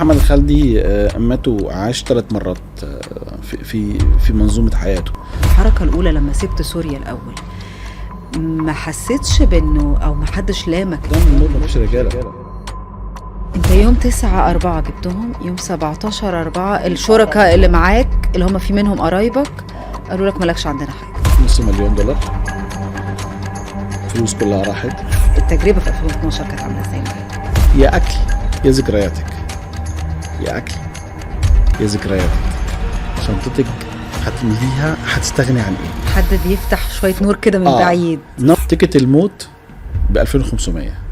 محمد الخالدي ماتوا عاش 3 مرات في منظومة حياته. الحركة الأولى لما سبت سوريا الأول ما حسيتش بأنه أو ما حدش لامك؟ ما فيش رجالة. أنت يوم 9/4 جبتهم، يوم 17/4 الشركاء اللي معاك اللي هم في منهم قرايبك قالوا لك مالكش عندنا حاجة. $500,000 فلوس كلها راحت. التجربة في 2012 كانت عاملة ازاي معاك؟ يا أكل يا ذكرياتك، يا أكل يا ذكرياتك. شنطتك هتمليها هتستغني عن ايه؟ حد بيفتح شوية نور كده من بعيد. تيكت الموت ب2500.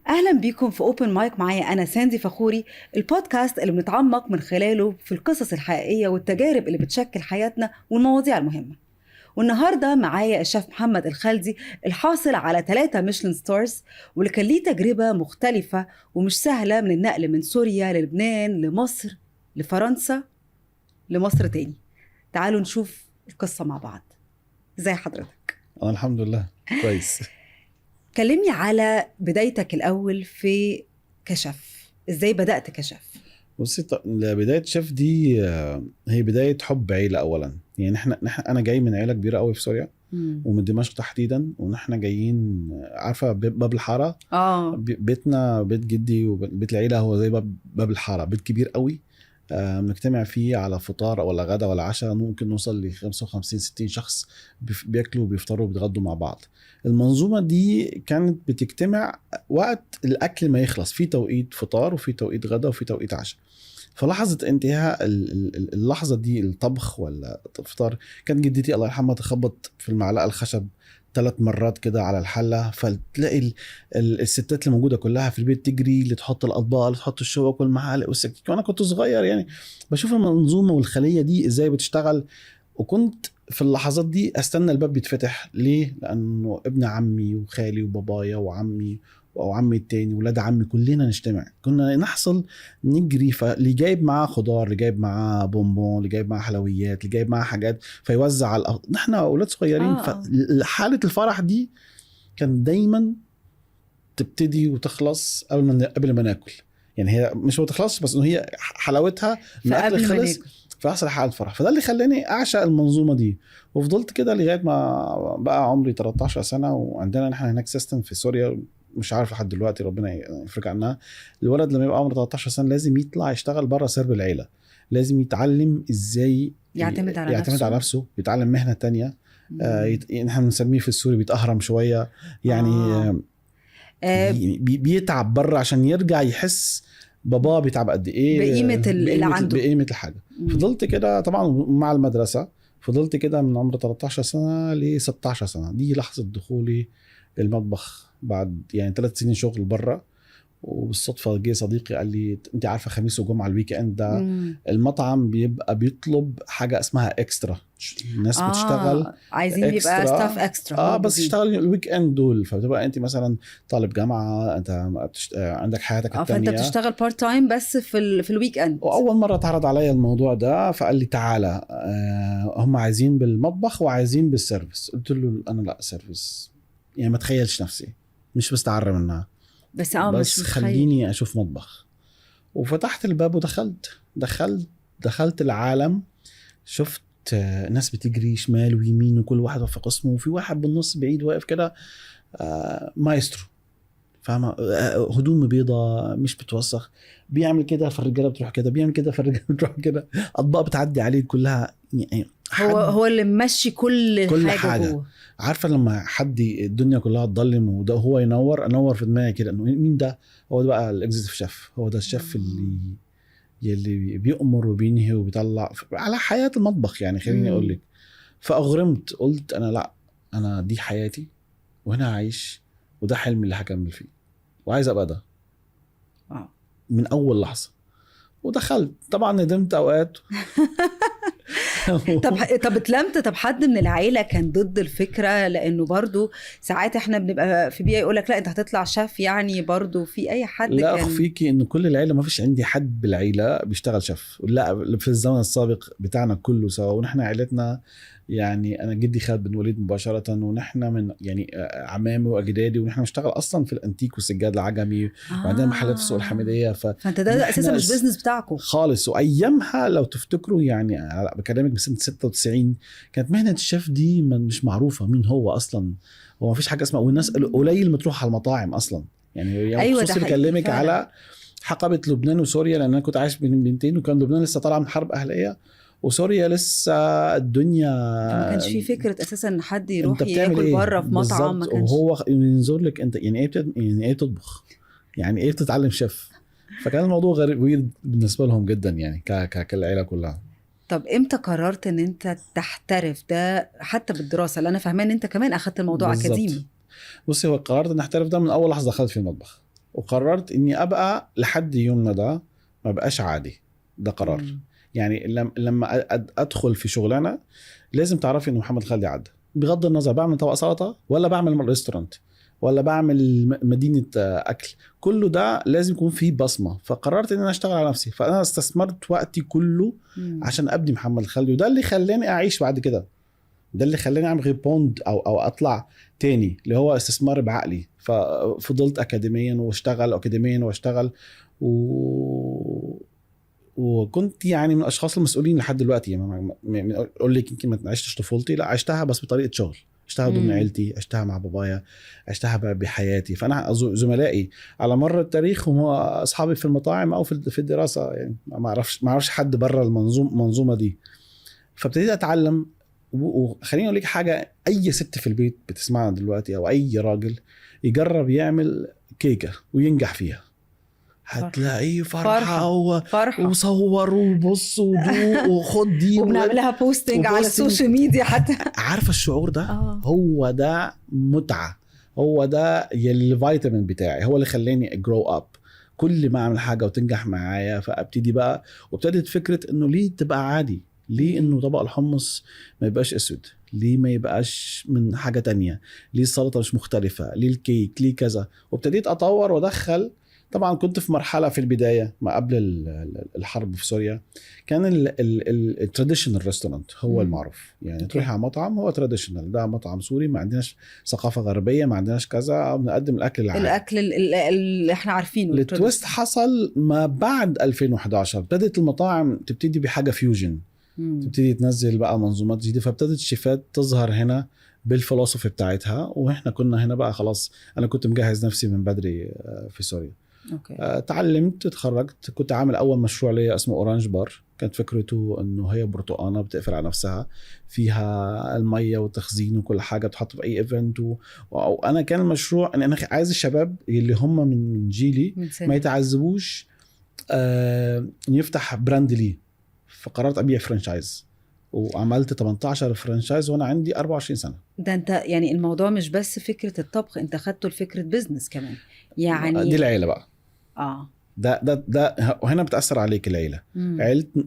أهلا بيكم في أوبن مايك. معايا أنا ساندي فخوري، البودكاست اللي بنتعمق من خلاله في القصص الحقيقية والتجارب اللي بتشكل حياتنا والمواضيع المهمة. والنهاردة معايا الشيف محمد الخالدي الحاصل على 3 ميشلان ستارز، واللي كان ليه تجربة مختلفة ومش سهلة من النقل من سوريا للبنان لمصر لفرنسا لمصر تاني. تعالوا نشوف القصة مع بعض. ازاي حضرتك؟ أنا الحمد لله كويس. كلمني على بدايتك الأول في كشف. ازاي بدأت كشف؟ بصي، بداية شيف دي هي بداية حب عيلة أولا. يعني أنا جاي من عيلة كبيرة قوي في سوريا ومن دمشق تحديدا، ونحن جايين عارفة باب الحارة. بيتنا بيت جدي وبيت العيلة هو زي باب الحارة، بيت كبير قوي. بنجتمع فيه على فطار ولا غدا ولا عشاء، ممكن نوصل ل 55-60 شخص بياكلوا وبيفطروا وبيتغدوا مع بعض. المنظومة دي كانت بتجتمع وقت الأكل ما يخلص، في توقيت فطار وفي توقيت غدا وفي توقيت عشاء. فلحظة انتهاء اللحظة دي، الطبخ ولا الفطار، كانت جدتي الله يرحمها تخبط في المعلقة الخشب 3 مرات كده على الحلة، فتلاقي الستات اللي موجودة كلها في البيت تجري لتحط الأطباق، اللي تحط الشوك والمعالق والسكاكين. وأنا كنت صغير يعني بشوف المنظومة والخلية دي إزاي بتشتغل. وكنت في اللحظات دي أستنى الباب بيتفتح. ليه؟ لأنه ابن عمي وخالي وبابايا وعمي وعمي التاني ولاد عمي كلنا نجتمع، كنا نحصل نجري. فاللي جايب معاه خضار، اللي جايب معاه بونبون، اللي جايب معاه حلويات، اللي جايب معاه حاجات فيوزع على نحن أولاد صغيرين. فحالة الفرح دي كان دايما تبتدي وتخلص قبل ما ناكل. يعني هي مش بتخلص، بس انه هي حلاوتها ان الاكل خلص فاحصل حال الفرح. فده اللي خلاني اعشق المنظومه دي، وفضلت كده لغايه ما بقى عمري 13 سنه. وعندنا نحن هناك سيستم في سوريا مش عارف لحد دلوقتي، ربنا يفرج عنها. الولد لما يبقى عمره 13 سنه لازم يطلع يشتغل بره سرب العيله، لازم يتعلم ازاي يعتمد على نفسه، يتعلم مهنه تانية. نحن بنسميه في السوري بيتأهرم شويه يعني. بيتعب بره عشان يرجع يحس بابا بيتعب قد ايه، بقيمه اللي عنده، بقيمه الحاجه. فضلت كده طبعا مع المدرسه، فضلت كده من عمر 13 سنه ل 16 سنه. دي لحظه دخولي المطبخ بعد يعني 3 سنين شغل بره. وبالصدفه جه صديقي قال لي انت عارفه خميس وجمعه الويك اند ده المطعم بيبقى بيطلب حاجه اسمها اكسترا. الناس بتشتغل عايزين يبقى ستاف اكسترا بس تشتغل الويك اند دول. فبتبقى انت مثلا طالب جامعه، انت عندك حياتك التانية، فانت بتشتغل بارت تايم بس في الويك اند. واول مره اتعرض عليا الموضوع ده فقال لي تعالى هم عايزين بالمطبخ وعايزين بالسيرفيس. قلت له انا لا سيرفيس يعني ما تخيلش نفسي مش بستعر منها، بس مش خليني اشوف مطبخ. وفتحت الباب ودخلت العالم. شفت ناس بتجري شمال ويمين وكل واحد في قسمه، وفي واحد بالنص بعيد واقف كده مايسترو، فاهمه؟ هدوم بيضة مش بتوسخ، بيعمل كده فالرجاله بتروح كده، بيعمل كده فالرجاله بتروح كده، اطباق بتعدي عليه كلها. يعني هو اللي ممشي كل حاجه جوه. عارفه لما حد الدنيا كلها تضلم وده هو انور في دماغي كده انه مين ده؟ هو ده بقى الاكزيكتيف شيف، هو ده الشيف اللي بيأمر وبينهي وبيطلع على حياه المطبخ. يعني خليني اقول لك، فاغرمت قلت انا دي حياتي وهنا عايش، وده حلمي اللي هكمل فيه وعايز ابقى ده من اول لحظه. ودخلت طبعا ندمت اوقات. طب اتلمت؟ طب حد من العيله كان ضد الفكره؟ لانه برضو ساعات احنا بنبقى في بيئه يقولك لا انت هتطلع شيف، يعني برضو في اي حد لا كان؟ اخفيكي ان كل العيله ما فيش عندي حد بالعيله بيشتغل شيف. لا في الزمن السابق بتاعنا كله سوا، ونحن عيلتنا يعني انا جدي خالد بن وليد مباشره، ونحن من يعني عمامي واجدادي، ونحن بنشتغل اصلا في الانتيك والسجاد العجمي، وعندنا محلات في السوق الحميديه. فانت ده اساسا مش بيزنس بتاعكم خالص. وايامها لو تفتكروا يعني أنا بكلمك بسنه 96 كانت مهنه الشيف دي مش معروفه مين هو اصلا، هو ما فيش حاجه اسمها، والناس قليل متروح على المطاعم اصلا يعني. أيوة خصوصي بكلمك على حقبه لبنان وسوريا، لان انا كنت عايش بين بنتين، وكان لبنان لسه طالع من حرب اهليه، وسوريا لسه الدنيا ما كانش في فكره اساسا ان حد يروح ياكل إيه؟ بره في مطعم، ما كانش. وهو ينظر لك انت يعني ايه يعني ايه تطبخ، يعني ايه بتتعلم شيف. فكان الموضوع غريب ويرد بالنسبه لهم جدا يعني كالعيله كلها. طب امتى قررت ان انت تحترف ده حتى بالدراسه؟ اللي انا فاهمه ان انت كمان اخدت الموضوع بالزبط. اكاديمي. بصي، هو قررت ان احترف ده من اول لحظه دخلت في المطبخ، وقررت اني ابقى لحد يومنا ده ما بقاش عادي. ده قرار. يعني لما ادخل في شغلانه لازم تعرفي ان محمد خالد عدى، بغض النظر بعمل طبق سلطه ولا بعمل ريستورانت ولا بعمل مدينه اكل، كله ده لازم يكون فيه بصمه. فقررت ان انا اشتغل على نفسي، فانا استثمرت وقتي كله عشان ابني محمد خالد، وده اللي خلاني اعيش بعد كده، ده اللي خلاني اعمل ريبوند او اطلع تاني، اللي هو استثمار بعقلي. ففضلت اكاديميا واشتغل وكنت يعني من الاشخاص المسؤولين لحد دلوقتي. يعني اقول لك يمكن ما عشتش طفولتي، لا عشتها بس بطريقه شغل، عشتها ضمن عيلتي، عشتها مع بابايا، عشتها بحياتي. فانا زملائي على مر التاريخ هم اصحابي في المطاعم او في الدراسه، يعني ما اعرفش حد بره المنظومه دي. فابتديت اتعلم. وخليني اقول لك حاجه، اي ست في البيت بتسمعنا دلوقتي او اي راجل يجرب يعمل كيكه وينجح فيها هتلاقيه فرحة وصور وبص ودوق وخد دي وبنعملها بوستنج على السوشيال ميديا حتى. عارفة الشعور ده؟ هو ده متعة، هو ده الفيتامين بتاعي، هو اللي خلاني اجرو اب. كل ما اعمل حاجة وتنجح معايا فابتدي بقى. وابتدت فكرة انه ليه تبقى عادي، ليه انه طبق الحمص ما يبقاش اسود، ليه ما يبقاش من حاجة تانية، ليه السلطة مش مختلفة، ليه الكيك، ليه كذا. وابتديت اطور وادخل. طبعا كنت في مرحلة في البداية ما قبل الحرب في سوريا، كان التراديشنال ريستورانت هو المعروف. يعني تروحي على مطعم هو تراديشنال، ده مطعم سوري، ما عندناش ثقافة غربية، ما عندناش كذا، بنقدم الأكل العادي، الأكل اللي احنا عارفينه. التويست حصل ما بعد 2011، ابتدت المطاعم تبتدي بحاجة فيوجن، تبتدي تنزل بقى منظومات جديدة، فابتدت الشيفات تظهر هنا بالفلسفة بتاعتها. واحنا كنا هنا بقى خلاص، انا كنت مجهز نفسي من بدري في سوريا. تعلمت، اتخرجت، كنت عامل اول مشروع ليا اسمه اورانج بار. كانت فكرته انه هي برتقانه بتقفل على نفسها، فيها الميه والتخزين وكل حاجه، بتحط في اي ايفنت. وانا كان المشروع ان انا عايز الشباب اللي هم من جيلي ما يتعذبوش يفتح براند ليه. فقررت ابيع فرانشايز، وعملت 18 فرانشايز وانا عندي 24 سنه. ده انت يعني الموضوع مش بس فكره الطبخ، انت خدته لفكره بزنس كمان يعني. دي العيله بقى. ده وهنا بتأثر عليك العيلة.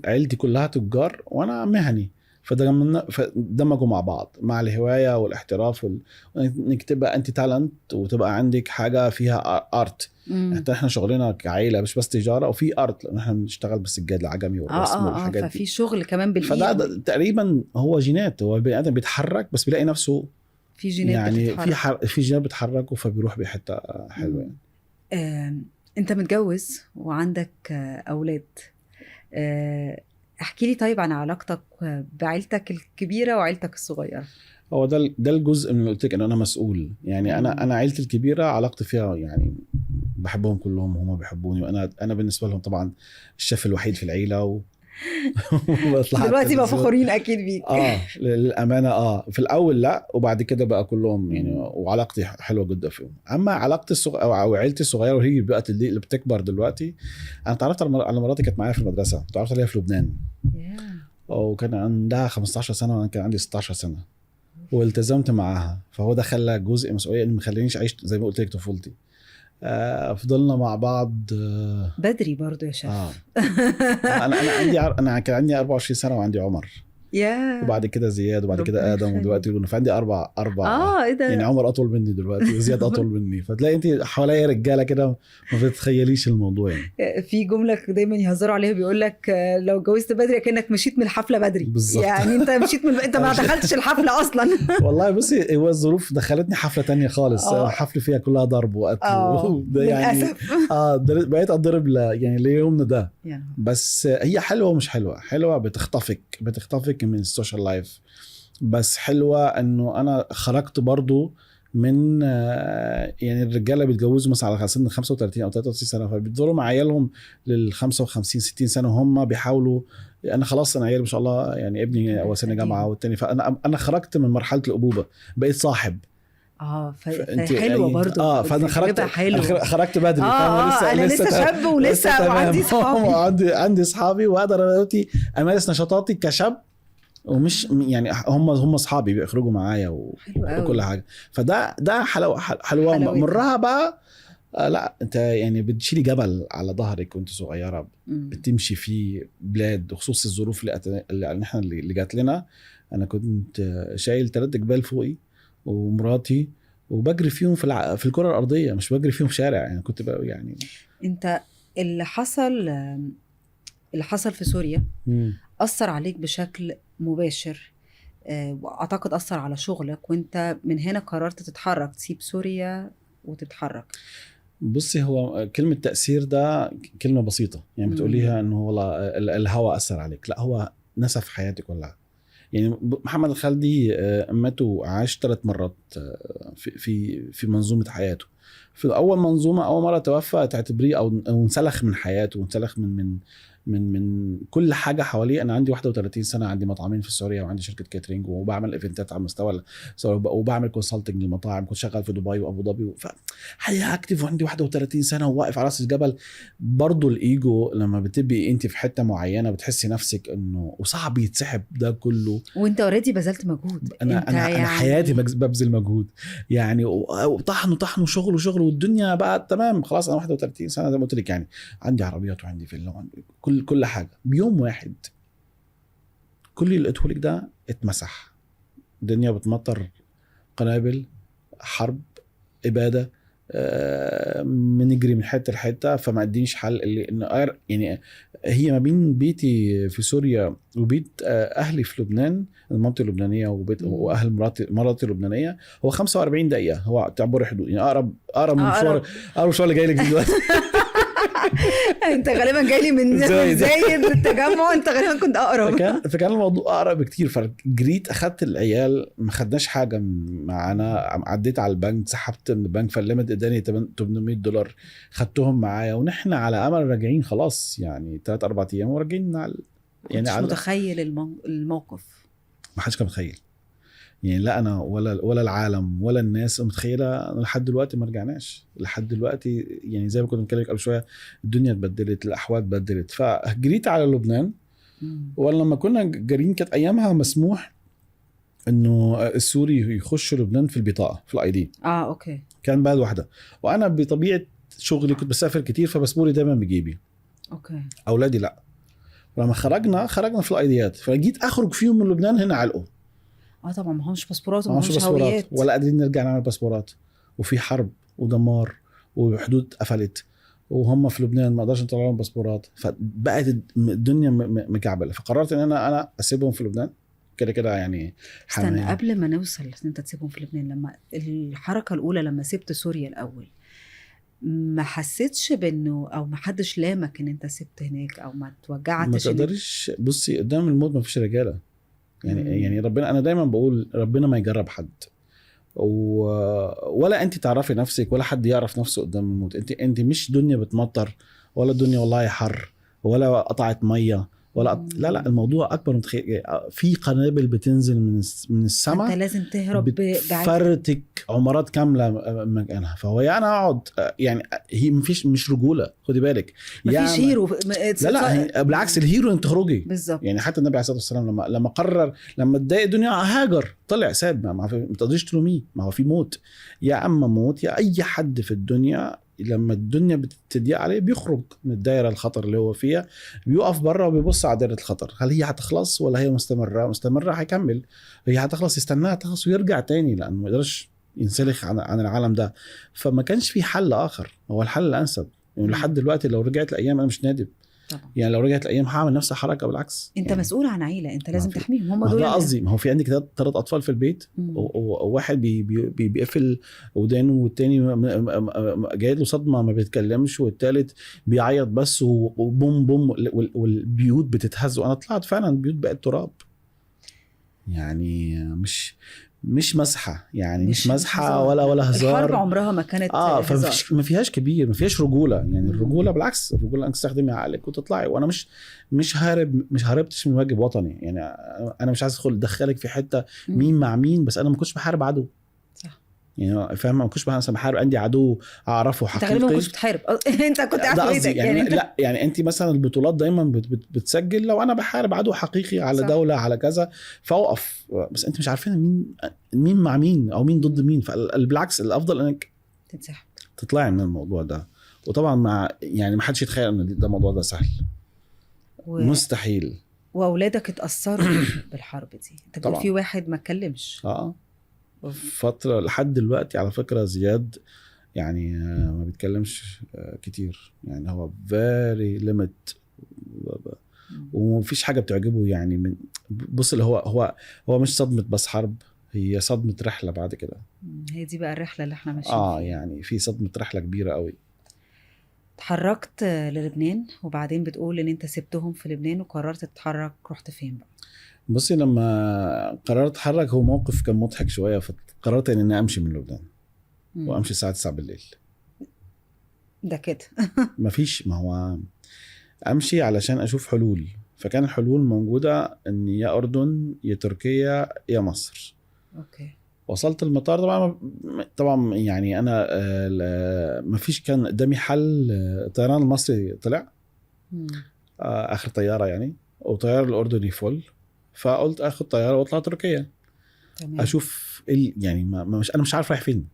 عيلتي كلها تجار وانا مهني، فدمجوا مع بعض مع الهواية والاحتراف انك تبقى انت تالنت وتبقى عندك حاجة فيها ارت. احنا شغلنا كعيلة مش بس تجارة، وفي ارت، لان احنا بنشتغل بالسجاد العجمي والرسم والحاجات دي. ففي شغل كمان بالايد. فده تقريبا هو جينات، هو البني ادم بيتحرك بس بيلاقي نفسه في جينات يعني بتتحرك. في جينات بتحركه، فبيروح بحتة حلوة يعني. انت متجوز وعندك اولاد، احكي لي طيب عن علاقتك بعيلتك الكبيره وعيلتك الصغيره. هو ده الجزء من اللي قلت لك ان انا مسؤول يعني. انا عيلتي الكبيره علاقتي فيها يعني بحبهم كلهم، هم بيحبوني، وانا بالنسبه لهم طبعا الشيف الوحيد في العيله دلوقتي بقى فخورين اكيد بيك. للامانه في الاول لا، وبعد كده بقى كلهم يعني، وعلاقتي حلوه جدا فيهم. اما علاقتي او عيلتي الصغيره وهي بقت اللي بتكبر دلوقتي، انا تعرفت على مراتي، كانت معايا في المدرسه، تعرفت عليها في لبنان وكان عندها 15 سنه وانا كان عندي 16 سنه، والتزمت معاها. فهو ده خلى جزء مسؤوليه اللي مخلينيش اعيش زي ما قلت لك طفولتي. فضلنا مع بعض بدري برضو يا شيف. انا كان عندي 24 سنه وعندي عمر. وبعد كده زياد وبعد كده ادم ودلوقتي لونا. فعندي اربع ايه ده؟ يعني عمر اطول مني دلوقتي وزياد اطول مني، فتلاقي انت حواليا رجاله كده ما بتتخيليش الموضوع يعني. في جمله دايما يهزروا عليها بيقول لك لو اتجوزت بدري كأنك مشيت من الحفله بدري. بالظبط. يعني انت مشيت انت ما دخلتش الحفله اصلا. والله بصي هو الظروف دخلتني حفله تانية خالص. حفله فيها كلها ضرب وقتل ده يعني للاسف. بقيت اضرب يعني ليومنا ده. بس هي حلوه ومش حلوه بتخطفك من السوشيال لايف. بس حلوه انه انا خرجت برضو من يعني الرجاله بيتجوزوا مثلا على سن 35 او 33 سنه، فبيفضلوا مع عيالهم لل 55 60 سنه وهم بيحاولوا. انا خلاص انا عيالي ما شاء الله يعني ابني اول سنه جامعه والتاني، فانا خرجت من مرحله الابوبه بقيت صاحب. حلوه برضو. فانا خرجت بدري. انا لسه شاب ولسه وعندي صحابي. عندي صحابي واقدر دلوقتي امارس نشاطاتي كشاب، ومش يعني هم اصحابي بيخرجوا معايا وكل حاجه. فده حلوه مرها بقى. لا انت يعني بتشيلي جبل على ظهرك وانت صغيره، بتمشي في بلاد، وخصوص الظروف اللي احنا اللي جات لنا. انا كنت شايل 3 جبال فوقي ومراتي وبجري فيهم في الكره الارضيه، مش بجري فيهم في شارع. يعني كنت بقى يعني انت اللي حصل في سوريا أثر عليك بشكل مباشر، وأعتقد أثر على شغلك، وانت من هنا قررت تتحرك، تسيب سوريا وتتحرك. بصي هو كلمة تأثير ده كلمة بسيطة يعني بتقوليها انه والله الهوى أثر عليك. لا، هو نسف حياتي كلها. يعني محمد الخالدي مات وعاش 3 مرات في منظومة حياته. في أول منظومة أول مرة توفى تعتبريه أو انسلخ من حياته وانسلخ من كل حاجة حواليه. أنا عندي 31 سنة، عندي مطعمين في سوريا وعندي شركة كاترينج وبعمل إيفنتات على مستوى وبعمل كونسلتنج للمطاعم. كنت شغال في دبي وأبو ظبي، فحياة أكتف وعندي 31 سنة وواقف على راس الجبل. برضو الإيجو لما بتبقي أنت في حتة معينة بتحسي نفسك إنه وصعب يتسحب ده كله، وأنت أوريدي بذلت مجهود. أنا حياتي ببذل مجهود يعني، وطحن وشغل والدنيا بقى تمام خلاص. أنا 31 سنة زي ما قلت لك، يعني عندي عربيات وعندي فيلا وعندي كل حاجة. بيوم واحد كل اللي قلته لك ده اتمسح. الدنيا بتمطر قنابل، حرب، إبادة، منجري من حتة لحتة. فما قدينش حل اللي يعني هي ما بين بيتي في سوريا وبيت أهلي في لبنان، المنطقة اللبنانية، وأهل مراتي اللبنانية، هو 45 دقيقة. هو تعبر حدود يعني أقرب من مشوار اللي جاي لك دلوقتي. انت غالبا جاي لي من زايد التجمع، انت غالبا كنت اقرب. فكان الموضوع اقرب بكتير. فجريت اخدت العيال، ما خدناش حاجه معانا، عديت على البنك، سحبت من البنك، فلمت اداني $800 خدتهم معايا، ونحن على امل راجعين خلاص يعني 3-4 ايام وراجعين يعني مش متخيل الموقف. ما حدش كان متخيل يعني، لا انا ولا العالم ولا الناس متخيله. لحد دلوقتي ما رجعناش لحد دلوقتي. يعني زي ما كنت بنتكلم قبل شويه، الدنيا اتبدلت، الاحوال اتبدلت. فجريت على لبنان. ولما كنا جارين كانت ايامها مسموح انه السوري يخش لبنان في البطاقه، في الاي دي. اوكي. كان بلد واحده، وانا بطبيعه شغلي كنت بسافر كتير، فباسبوري دايما بجيبي. اوكي. اولادي لا. لما خرجنا في الايديات، فجيت اخرج فيهم من لبنان هنا علقوا. طبعا ما همش باسبورات وما هويات، ولا قادرين نرجع نعمل باسبورات، وفي حرب ودمار وحدود قفلت، وهم في لبنان ما قدرش نطلع لهم باسبورات. فبقت الدنيا مكعبله. فقررت ان انا اسيبهم في لبنان كده يعني. استنى قبل ما نوصل ان انت تسيبهم في لبنان، لما الحركه الاولى لما سبت سوريا الاول، ما حسيتش بانه او ما حدش لامك ان انت سبت هناك، او ما توجعتش؟ ما تقدرش. بصي قدام الموت ما فيش رجاله يعني ربنا، انا دايما بقول ربنا ما يجرب حد، ولا انت تعرفي نفسك ولا حد يعرف نفسه قدام الموت. انت مش دنيا بتمطر، ولا دنيا والله حر، ولا قطعت ميه، ولا لا الموضوع اكبر من تخيل. في قنابل بتنزل من السماء، انت لازم تهرب، بتفرتك عمارات كامله مكانها. فهو يعني اقعد يعني هي مش رجوله، خدي بالك. مفيش هيرو. لا بالعكس، الهيرو انت تخرجي بالظبط. يعني حتى النبي عليه الصلاه والسلام لما قرر، لما اتضايق الدنيا هاجر، طلع ساب. ما تقدريش تلوميه، ما هو في موت. يا اما موت يا اي حد في الدنيا لما الدنيا بتضيق عليه بيخرج من الدائره الخطر اللي هو فيها، بيقف بره وبيبص على دائره الخطر. هل هي هتخلص ولا هي مستمره هيكمل. هي هتخلص يستناها تخلص ويرجع تاني، لانه ما يقدرش ينسلخ عن العالم ده. فما كانش في حل اخر، هو الحل الانسب. يعني لحد دلوقتي لو رجعت الايام انا مش نادم طبعا. يعني، لو رجعت الايام هعمل نفس الحركه بالعكس. انت يعني مسؤول عن عيله، انت لازم تحميهم، هم ما دول ده قصدي. ما هو في عندك 3 اطفال في البيت، وواحد بيقفل ودانه، والتاني جاي له صدمه ما بيتكلمش، والتالت بيعيط بس وبوم بوم، والبيوت بتتهز. وانا طلعت فعلا البيوت بقت تراب يعني، مش مسحه يعني، مش مسحه ولا هزار. الحرب عمرها ما كانت هزار. ما فيهاش كبير، ما فيهاش رجوله يعني. الرجوله بالعكس، الرجوله انك تستخدمي عقلك وتطلعي. وانا مش هربتش من واجب وطني يعني. انا مش عايز ادخلك في حته مين مع مين، بس انا ما كنتش بحارب عدو. صح يعني فاهم، ما كنتش بحارب عندي عدو اعرفه حقيقي. انت غالبا ما كنتش بتحارب انت كنت قاعد في بيتك يعني لا يعني انت مثلا البطولات دايما بتسجل لو انا بحارب عدو حقيقي على صح. دوله على كذا فاوقف، بس انت مش عارفين مين مع مين او مين ضد مين. فبالعكس الافضل انك تنسحب، تطلعي من الموضوع ده. وطبعا مع يعني ما حدش يتخيل ان ده الموضوع ده سهل، مستحيل. واولادك اتاثروا بالحرب دي. انت بتقول في واحد ما اتكلمش فتره لحد دلوقتي على فكره زياد يعني ما بيتكلمش كتير يعني، هو very limit ومفيش حاجه بتعجبه يعني. من بص اللي هو مش صدمه بس حرب، هي صدمه رحله بعد كده. هي دي بقى الرحله اللي احنا ماشيين فيها. يعني في صدمه رحله كبيره قوي. اتحركت للبنان وبعدين بتقول ان انت سبتهم في لبنان وقررت تتحرك، رحت فين بقى؟ بصي لما قررت اتحرك هو موقف كان مضحك شويه. فقررت اني امشي من لبنان وامشي الساعه 9 بالليل. ده كده مفيش، ما هو امشي علشان اشوف حلول. فكان الحلول موجوده ان يا اردن يا تركيا يا مصر. اوكي. وصلت المطار طبعا يعني انا مفيش كان قدامي حل. الطيران المصري طلع اخر طياره يعني، وطيار الاردني فل. فقلت اخد طياره واطلع تركيا. تمام. اشوف يعني انا مش عارف رايح فين.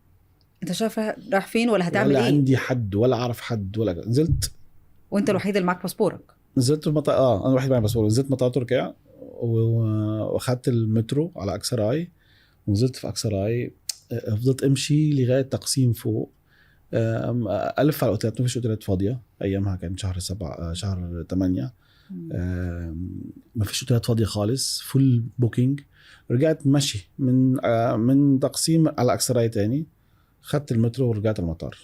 انت شايف رايح فين ولا هتعمل ولا ايه؟ عندي حد ولا اعرف حد ولا نزلت. وانت الوحيد اللي معاك باسبورك؟ نزلت المطار انا الوحيد معايا باسبور. نزلت مطار تركيا واخدت المترو على اكسراي ونزلت في اكسراي. فضلت امشي لغايه تقسيم فوق، الف على الاوتيلات. مفيش اوتيلات فاضيه ايامها، كان شهر 7 شهر 8. مفيش اوتيلات فاضيه خالص، فول بوكينج. رجعت مشي من تقسيم على اكسراي تاني، خدت المترو ورجعت المطار.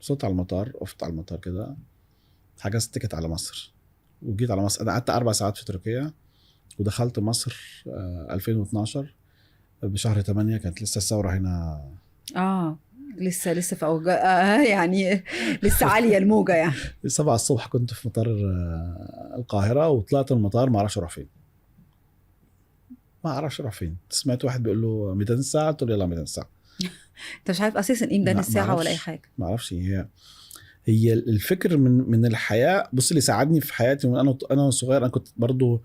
وصلت على المطار، وقفت على المطار كده، حجزت تيكت على مصر وجيت على مصر. انا قعدت 4 ساعات في تركيا ودخلت مصر 2012 بشهر 8. كانت لسه الثورة هنا لسه في أوجه يعني لسه عالية الموجة يعني. 7 الصبح كنت في مطار القاهرة، وطلعت المطار ما اعرفش اروح فين. سمعت واحد بيقول له 200 ساعة، قلت له يلا 200 ساعة. انت مش عارف اساسا ايه ميدان الساعة ولا اي حاجة؟ ما اعرفش. هي الفكر من الحياة. بص اللي ساعدني في حياتي من انا صغير، انا كنت برضو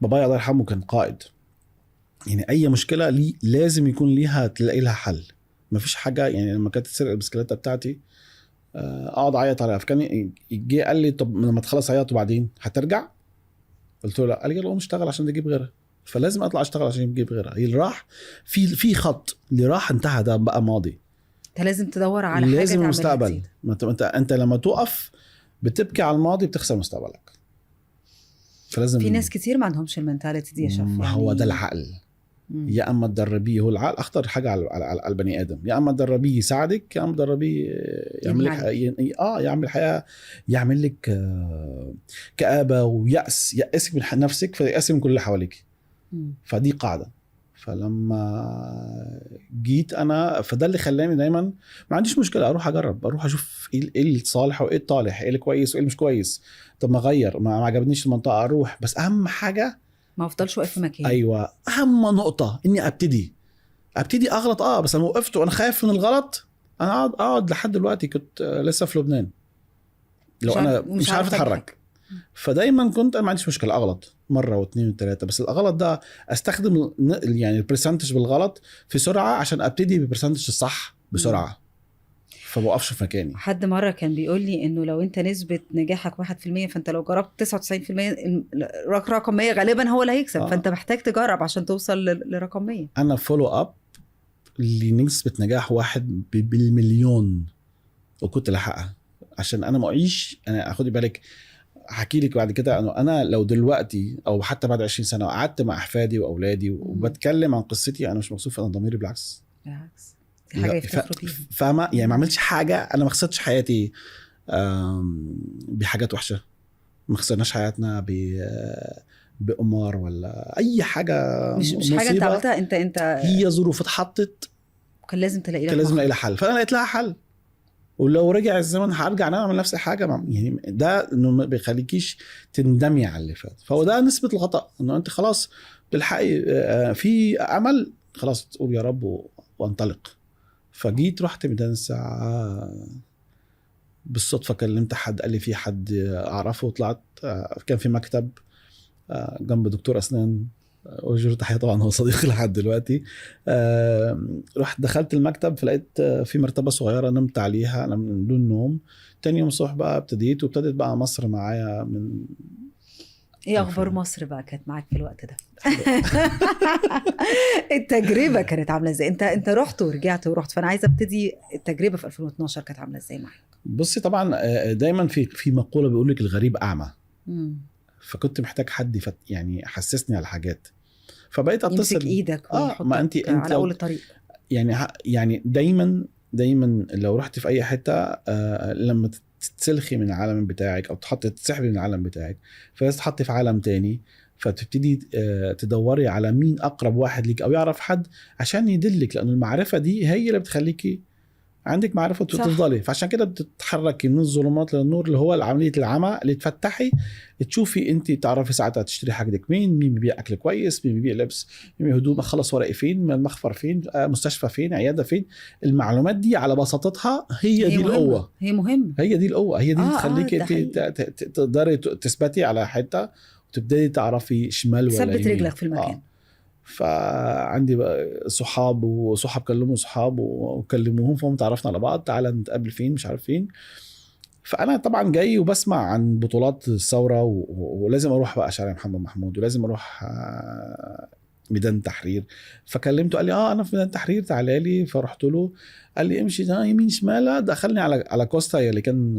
بابايا الله يرحمه كان قائد. يعني اي مشكله لازم يكون ليها تلاقي لها حل. مفيش حاجه يعني. لما كانت تسرق البسكليته بتاعتي اقعد اعيط عليها. فكان يجي قال لي طب لما تخلص عيط وبعدين هترجع؟ قلت له لا. قال لي يلا قوم اشتغل عشان تجيب غيرها. فلازم اطلع اشتغل عشان اجيب غيرها. اللي راح في خط، اللي راح انتهى، ده بقى ماضي. انت لازم تدور على حاجه لازم المستقبل. انت لما تقف بتبكي على الماضي بتخسر مستقبلك. فلازم. في ناس كتير ما عندهمش المنتاليتي دي يا شاف. يعني هو ده العقل. يا اما تدربيه، هو العقل اخطر حاجه على البني ادم. يا اما تدربيه يساعدك، يا اما تدربيه يعمل لك يعمل حياه، يعمل لك كآبه ويأس. يأسك من نفسك فيأسك من كل اللي حواليك. فدي قاعده. فلما جيت انا، فده اللي خلاني دايما ما عنديش مشكله اروح اجرب، اروح اشوف ايه الصالح وايه الطالح، ايه الكويس وايه مش كويس. طب ما اغير، ما عجبنيش المنطقه اروح. بس اهم حاجه ما افضلش واقف في مكاني. ايوه، اهم نقطه اني ابتدي اغلط. بس انا وقفت وانا خايف من الغلط. انا اقعد لحد دلوقتي. كنت لسه في لبنان لو انا مش عارف اتحرك. فدايما كنت انا ما عنديش مشكله اغلط مره واثنين وثلاثه، بس الغلط ده استخدم يعني البرسنتج بالغلط في سرعه عشان ابتدي بالبرسنتج الصح بسرعه. فبوقفش في مكاني. حد مرة كان بيقول لي انه لو انت نسبة نجاحك 1%، فانت لو جربت 99% رقم 100 غالبا هو اللي هيكسب. فانت محتاج تجرب عشان توصل لرقم 100. انا فولو اب لنسبة نجاح 1 بالمليون وكنت لحقها، عشان انا معيش. انا اخدي بالك، هحكي لك بعد كده انه انا لو دلوقتي او حتى بعد 20 سنة وقعدت مع احفادي واولادي وبتكلم عن قصتي، انا مش مبسوط. انا ضميري بالعكس دي حاجة يفتخروا بيها. فاهمة يعني؟ ما عملتش حاجة، انا ما خسرتش حياتي بحاجات وحشة، ما خسرناش حياتنا بقمار ولا اي حاجة. مش حاجة انت عملتها، انت هي ظروف اتحطت، كان لازم تلاقي لها حل. فانا لقيت لها حل، ولو رجع الزمن هرجع نعمل نفس الحاجه. يعني ده انه ما بيخليكيش تندمي على اللي فات. فهو ده نسبه الخطا، انه انت خلاص تلحقي في امل، خلاص تقول يا رب وانطلق. فجيت رحت ميدان الساعه بالصدفه، كلمت حد قال لي في حد اعرفه، وطلعت كان في مكتب جنب دكتور اسنان، وجر تحية طبعا، هو صديقي لحد دلوقتي. رحت دخلت المكتب، فلقيت في مرتبة صغيرة نمت عليها أنا من دون نوم. تاني يوم الصبح بقى وابتدت بقى مصر معايا. من ايه اخبار مصر بقى كانت معاك في الوقت ده؟ التجربة كانت عاملة ازاي؟ انت رحت ورجعت ورحت، فانا عايزة ابتدي التجربة في 2012 كانت عاملة ازاي معاك؟ بصي طبعا دايما في مقولة بيقول لك الغريب أعمى. فكنت محتاج حد يعني حسسني على حاجات، فبقيت اتصل يمسك ايدك ما انت على اول الطريق. يعني دايما لو رحت في اي حته لما تتسلخي من العالم بتاعك او تسحبي من العالم بتاعك، فلازم تحطي في عالم تاني. فتبتدي تدوري على مين اقرب واحد ليك او يعرف حد عشان يدلك، لان المعرفه دي هي اللي بتخليكي عندك معرفة وتفضلي. فعشان كده بتتحركي من الظلمات للنور، اللي هو عملية العمى، اللي تفتحي تشوفي انت تعرفي ساعتها تشتري حاجتك مين بيبيع اكل كويس، مين بيبيع لبس، مين هدوم، خلص ورقي فين، المخفر فين، مستشفى فين، عيادة فين. المعلومات دي على بساطتها هي دي القوة. هي مهمة، هي دي القوة، هي دي تخليكي انت تقدري تثبتي على حتة وتبدأي تعرفي شمال ولا يمين، تثبت رجلك في المكان. فعندي بقى صحاب كلموا صحاب وكلموهم، فهم تعرفنا على بعض، تعالى نتقابل فين، مش عارف فين. فانا طبعا جاي وبسمع عن بطولات الثوره ولازم اروح بقى شارع محمد محمود، ولازم اروح ميدان تحرير. فكلمته قال لي انا في ميدان تحرير، تعالى لي. فرحت له، قال لي امشي ده يمين شمال، دخلني على كوستا اللي كان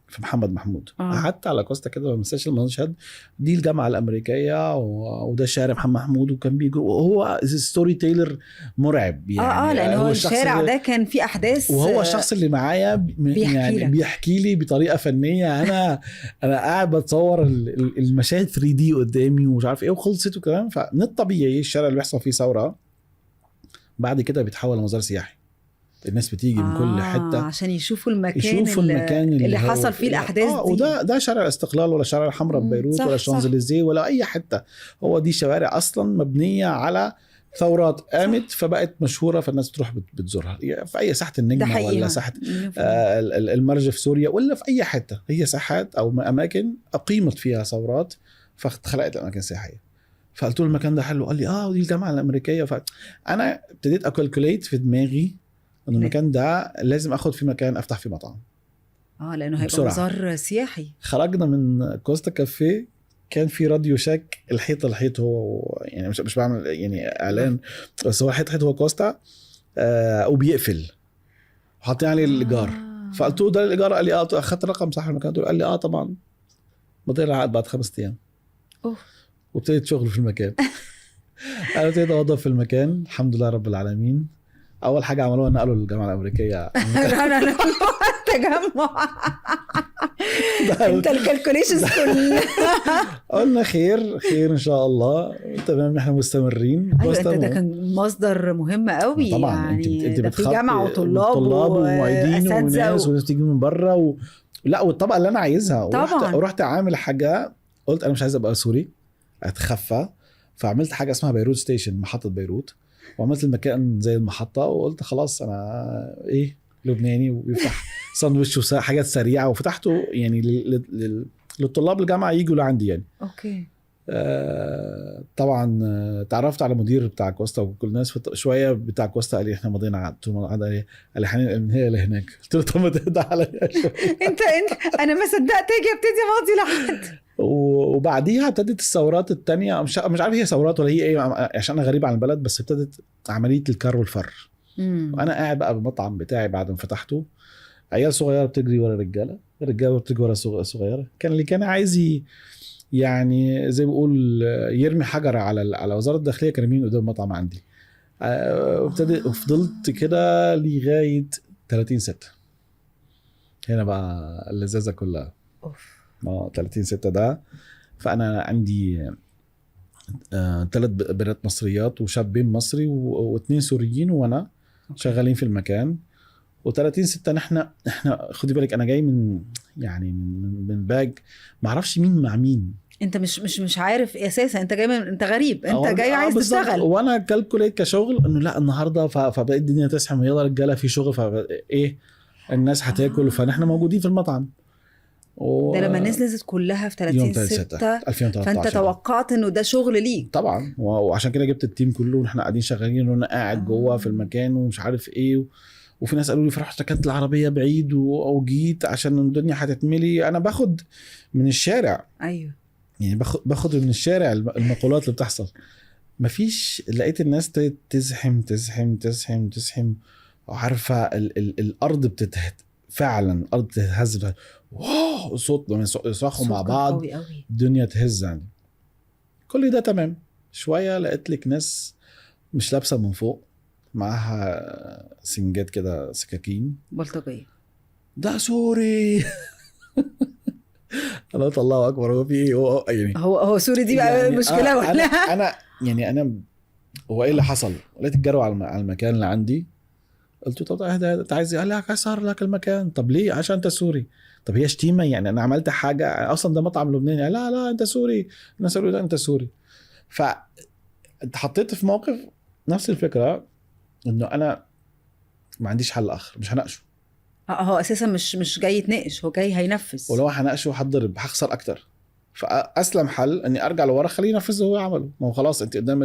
في محمد محمود. قعدت على كوستا كده، ما انساش المشهد. دي الجامعه الامريكيه وده شارع محمد محمود، وكان بيجي وهو ستوري تيلر مرعب يعني. لان هو الشارع ده كان فيه احداث، وهو الشخص اللي معايا يعني بيحكي لي بطريقه فنيه. انا قاعد بتصور المشاهد 3D قدامي ومش عارف ايه، وخلصت وكمان. فمن الطبيعي الشارع اللي بيحصل فيه ثوره بعد كده بيتحول لمزار سياحي. الناس بتيجي من كل حته عشان يشوفوا المكان اللي حصل فيه الاحداث دي. وده شارع الاستقلال ولا شارع الحمراء ببيروت ولا شانزليزيه ولا اي حته. هو دي شوارع اصلا مبنيه على ثورات قامت فبقت مشهوره، فالناس تروح بتزورها في اي ساحه النجمه ولا ساحه المرج في سوريا ولا في اي حته. هي ساحات او اماكن اقيمت فيها ثورات فخلقت اماكن سياحيه. فقلت له المكان ده حلو، قال لي ودي الجامعه الامريكيه. فانا ابتديت اكالكوليت في دماغي انه المكان ده لازم اخد في مكان افتح فيه مطعم، لانه هيبقى مزار سياحي. خرجنا من كوستا كافيه، كان في راديو شاك الحيط هو يعني مش بعمل يعني اعلان، بس هو الحيط هو كوستا وبيقفل وحاطين عليه الايجار. فقلت له ده الايجار، قال لي اخدت رقم صاحب المكان، قال لي طبعا. بدأ العقد بعد 5 ايام وابتديت شغل في المكان. انا ابتديت اوظف في المكان الحمد لله رب العالمين. اول حاجه عملوها نقلوا الجامعه الامريكيه تجمع. انت الكالكوليشنز كلها. قلنا خير ان شاء الله، تمام، احنا مستمرين. ايوه انت ده كان مصدر مهم قوي طبعا. يعني انت في جامعه وطلاب ومعيدين وناس بتيجي من بره لا، والطبقه اللي انا عايزها. ورحت عامل حاجه، قلت انا مش عايز ابقى سوري، اتخفى. فعملت حاجه اسمها بيروت ستيشن، محطه بيروت، وعملت المكان زي المحطه. وقلت خلاص انا لبناني ويفتح ساندويتش وحاجات سريعه، وفتحته يعني للطلاب الجامعه يجوا لعندي يعني. اوكي. طبعا تعرفت على مدير بتاع كوستا وكل الناس شويه بتاع كوستا قال لي احنا مضينا عقد. قلت له قال لي حنين من هي لهناك. قلت له طب ما تهدى عليا شويه. انت انا ما صدقت اجي ابتدي ماضي لحد. وبعديها ابتدت الثورات التانية، مش عارف هي ثورات ولا هي ايه عشان انا غريب عن البلد، بس ابتدت عمليه الكر والفر. وانا قاعد بقى بالمطعم بتاعي بعد ما فتحته، عيال صغيره بتجري ورا رجاله بتجري ورا صغيره. كان اللي كان عايز يعني زي بيقول يرمي حجر على وزاره الداخليه كان يرميه قدام المطعم عندي. وفضلت كده لغايه 30/6. هنا بقى اللذاذه كلها. 30/6 ده. فانا عندي 3 بنات مصريات وشابين مصري و2 سوريين وانا شغالين في المكان. و30/6 احنا خدي بالك انا جاي من يعني من باج ما اعرفش مين مع مين. انت مش عارف اساسا، انت جاي انت غريب، انت جاي عايز تشتغل. وانا كالكوليت كشغل انه لا النهارده فبقى الدنيا تسحم يلا رجاله في شغل فايه الناس هتاكل فنحن موجودين في المطعم. ده لما الناس نزلت كلها في 30/6 2013 فانت توقعت انه ده شغل ليك طبعا. وعشان كده جبت التيم كله ونحن قاعدين شغالين وانا قاعد جوه في المكان ومش عارف ايه. وفي ناس قالوا لي فرحت ركنت العربيه بعيد وجيت عشان الدنيا هتتملي. انا باخد من الشارع. ايوه يعني باخد من الشارع المقولات اللي بتحصل. مفيش لقيت الناس تزحم تزحم تزحم تزحم. وعارفه الارض فعلا الارض بتتهز. واو صوت لما يصرخوا مع بعض الدنيا تهز. يعني كل ده تمام. شويه لقيت لك ناس مش لابسه من فوق معاها سنجات كده سكاكين بلطجيه. ده سوري. انا قلت الله اكبر هو في ايه يعني هو سوري دي بقى يعني مشكله ولا انا يعني هو ايه اللي حصل؟ لقيت الجرو على المكان اللي عندي. قلت له طب انت عايز قال لي هكسر لك المكان. طب ليه؟ عشان انت سوري. طب هي شتيمه يعني انا عملت حاجه اصلا ده مطعم لبناني. لا انت سوري. الناس قالوا لا انت سوري. فاتحطيت في موقف نفس الفكره انه انا ما عنديش حل اخر مش هناقشه. هو اساسا مش جاي يتناقش، هو جاي هينفذ. ولو هناقشه هضرب هخسر اكتر. فاسلم حل اني ارجع لورا خليه ينفذ اللي هو عمله. ما هو خلاص انت قدام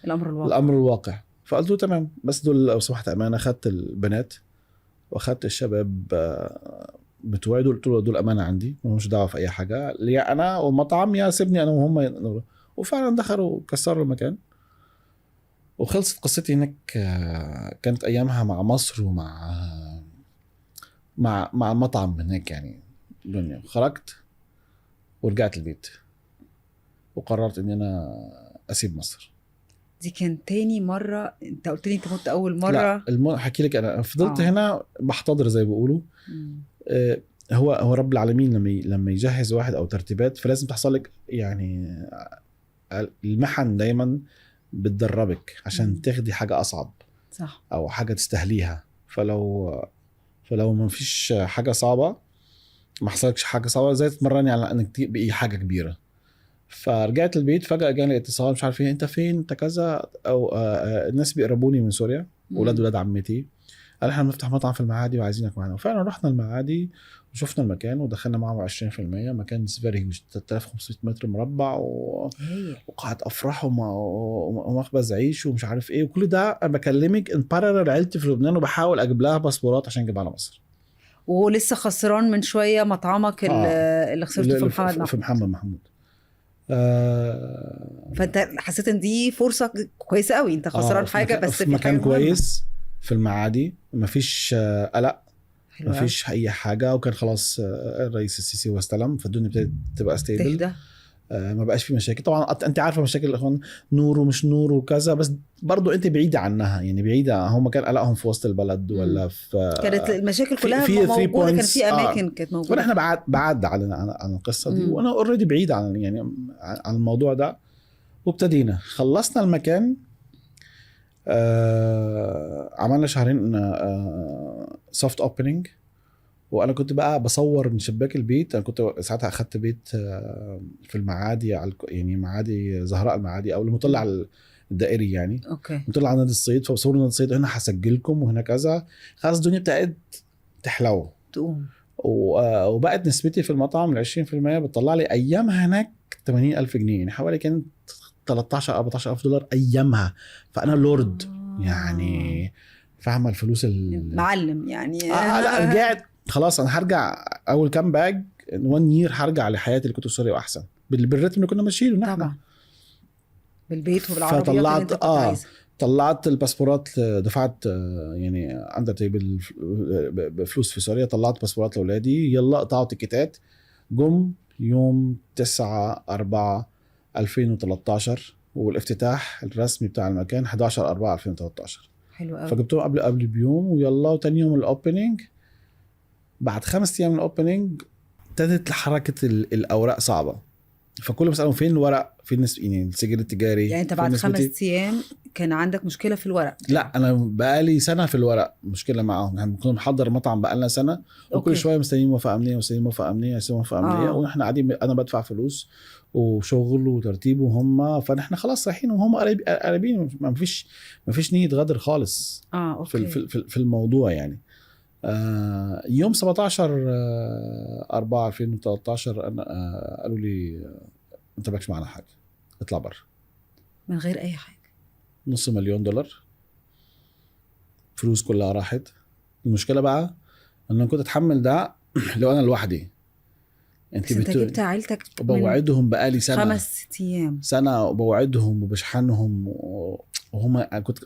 الامر الواقع. فقلت له تمام بس دول لو سمحت امانه. اخدت البنات واخدت الشباب بتوعي دول. قلت له دول امانه عندي مش دعوه في اي حاجه يا انا والمطعم يا سيبني انا وهم. وفعلا دخلوا كسروا المكان وخلصت قصتي هناك. كانت ايامها مع مصر ومع مع المطعم هناك يعني الدنيا. خرجت ورجعت البيت وقررت ان انا اسيب مصر. دي كان تاني مرة. انت قلت لي انت كنت اول مرة. لا حكي لك انا فضلت هنا بحتضر زي بيقولوا. هو رب العالمين لما يجهز واحد او ترتيبات فلازم تحصل لك يعني المحن دايما بتدربك عشان تاخدي حاجة اصعب صح او حاجة تستهليها. فلو ما فيش حاجة صعبة ما حصلكش حاجة صعبة زي تتمرني على انك تبقي حاجة كبيرة. فرجعت البيت فجأة جاني اتصال مش عارف ايه انت فين انت كذا او الناس بيقربوني من سوريا ولاد عمتي قال احنا بنفتح مطعم في المعادي وعايزينك معانا. وفعلا رحنا المعادي وشفنا المكان ودخلنا معهم 20%. مكان سفاري 3500 متر مربع وقاعة افراح ومخبز عيش ومش عارف ايه. وكل ده انا بكلمك ان بارلل عيلتي في لبنان وبحاول اجيب لها باسبورات عشان اجيبها على مصر. ولسه خسران من شوية مطعمك اللي خسرته في محمد محمود. فانت حسيت ان دي فرصة كويسة قوي. انت خسران حاجة بس في مكان كويس في المعادي مفيش قلق مفيش اي حاجة. وكان خلاص الرئيس السيسي هو استلم فالدنيا ابتدت تبقى ستيبل. ما بقاش في مشاكل. طبعا انت عارفه مشاكل الاخوان نور ومش نور وكذا بس برضو انت بعيده عنها يعني بعيده. هم كان قلقهم في وسط البلد ولا في كانت المشاكل كلها موجوده. كان في اماكن كانت موجوده واحنا بعد عن القصه دي. وانا اوريدي بعيد عن يعني عن الموضوع ده. وابتدينا خلصنا المكان. عملنا شهرين سوفت اوبننج. وانا كنت بقى بصور من شباك البيت. انا كنت ساعتها اخدت بيت في المعادي يعني معادي زهراء المعادي او المطلع الدائري يعني. اوكي مطلع على نادي الصيد. فبصورنا نادي الصيد هنا هسجلكم وهنا كذا. خلاص الدنيا ابتدت تحلو تقوم. وبقت نسبتي في المطعم 20% بتطلع لي ايامها هناك 80,000 جنيه، يعني حوالي كانت 13 14,000 دولار ايامها. فانا لورد يعني، فاهمه الفلوس معلم يعني. لا رجعت خلاص، انا هرجع اول كام باج 1 يير، هرجع لحياتي اللي كنت في سوريا واحسن بالريتم اللي كنا ماشيين نحن طبعا بالبيت وبالعربيات اللي انت كنت عايزها. طلعت الباسبورات، دفعت يعني عندها تيبل بفلوس في سوريا، طلعت باسبورات لاولادي، يلا قطعوا تيكيتات، جم يوم 9/4/2013 والافتتاح الرسمي بتاع المكان 11/4/2013. حلو قوي. فجبتهم قبل بيوم ويلا، وتاني يوم الاوبننج. بعد 5 ايام من الاوبننج ابتدت حركه الاوراق صعبه، فكل بسألهم فين الورق، فين يعني السجل التجاري. يعني انت بعد 5 ايام كان عندك مشكله في الورق؟ لا انا بقالي سنه في الورق مشكله معاهم، يعني كنا محضر مطعم بقالنا سنه، وكل شويه مستنيين موافقه امنيه، مستنيين موافقه امنيه، مستنيين موافقه امنيه، ونحن قاعدين انا بدفع فلوس وشغل وترتيب وهم، فنحن خلاص رايحين وهم قريبين، ما فيش نيه غدر خالص. أوكي. في الموضوع يعني. يوم 17/4/2013 انا قالوا لي انت مالكش معنا حاجه، اطلع بره من غير اي حاجه. $500,000 فلوس كلها راحت. المشكله بقى ان انا كنت اتحمل ده لو انا لوحدي. انت جبت عيلتك، وبوعدهم بقالي سنه، 5 ايام سنه وبوعدهم وبشحنهم، وهم انا كنت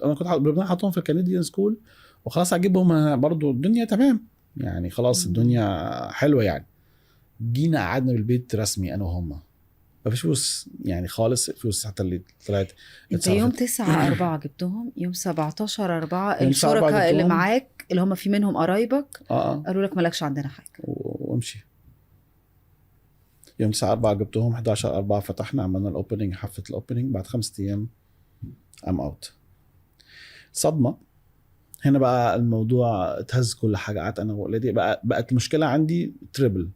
حاطهم في الكنديان سكول، وخلاص اجيبهم برضو الدنيا تمام يعني، خلاص الدنيا حلوه يعني. جينا قعدنا بالبيت رسمي انا وهم، مفيش فلوس يعني خالص، فلوس حتى اللي طلعت. انت يوم 9/4 جبتهم، يوم 17/4 الشركاء اللي معاك اللي هم في منهم قرايبك قالوا لك مالكش عندنا حاجه وامشي. يوم 9/4 جبتهم، 11/4 فتحنا، عملنا الاوبننج، حفله الاوبننج. بعد 5 ايام ام اوت. صدمه هنا بقى، الموضوع اتهز كل حاجه. قعدت انا واولادي، بقت المشكله عندي تريبل.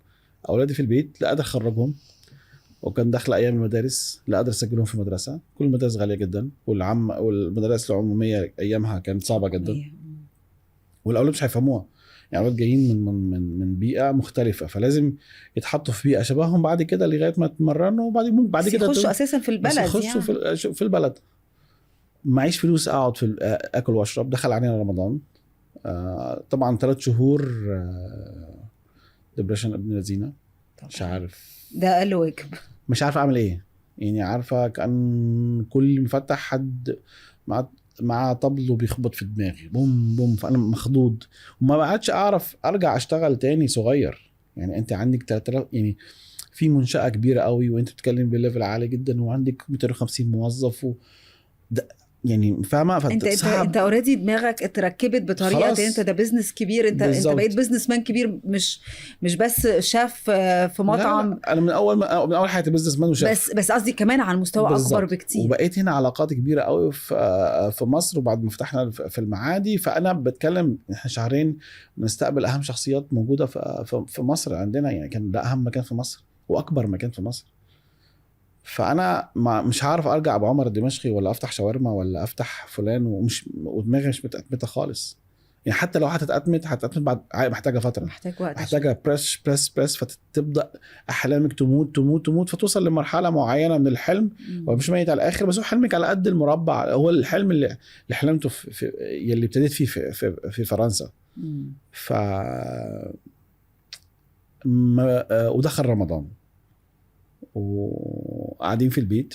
اولادي في البيت لا قادر اخرجهم، وكان داخل ايام المدارس لا قادر اسجلهم في مدرسه، كل المدارس غاليه جدا، والمدارس العموميه ايامها كانت صعبه جدا، والاولاد مش هيفهموها يعني. اولاد جايين من بيئه مختلفه، فلازم يتحطوا في بيئه شبههم بعد كده لغايه ما يتمرنوا، وبعد كده يخشوا اساسا في البلد، يخشوا يعني في البلد. معيش فلوس اقعد في اكل واشرب. دخل علينا رمضان، طبعا 3 شهور ديبريشن ابن الذين، مش عارف، ده اقل واجب، مش عارف اعمل ايه يعني. عارفه كان كل مفتح حد مع طبل وبيخبط في دماغي بوم بوم، فانا مخضوض وما بقعدش اعرف ارجع اشتغل تاني صغير يعني. انت عندك 3000 يعني في منشأة كبيرة قوي، وانت بتتكلم بليفل عالي جدا، وعندك 250 موظف يعني فاهمه. انت اوريدي دماغك اتركبت بطريقه، انت ده بيزنس كبير، انت بقيت بيزنس مان كبير، مش بس شاف في مطعم. لا انا من اول حياتي بيزنس مان وشاف، بس قصدي كمان على المستوى اكبر بكتير. وبقيت هنا علاقات كبيره قوي في مصر، وبعد ما فتحنا في المعادي، فانا بتكلم احنا شهرين بنستقبل اهم شخصيات موجوده في مصر عندنا يعني. كان ده اهم مكان في مصر واكبر مكان في مصر. فانا مش هعرف ارجع ابو عمر الدمشقي ولا افتح شاورما ولا افتح فلان، ودماغي مش متأتمتة خالص يعني. حتى لو هتتأتمت بعد، محتاجه فتره، محتاج وقت، محتاجه بريس، فتبدا احلامك تموت، فتوصل لمرحله معينه من الحلم. ومش ميت على الاخر، بس هو حلمك على قد المربع. هو الحلم اللي حلمته اللي ابتديت فيه في فرنسا. ف ودخل رمضان وقاعدين في البيت،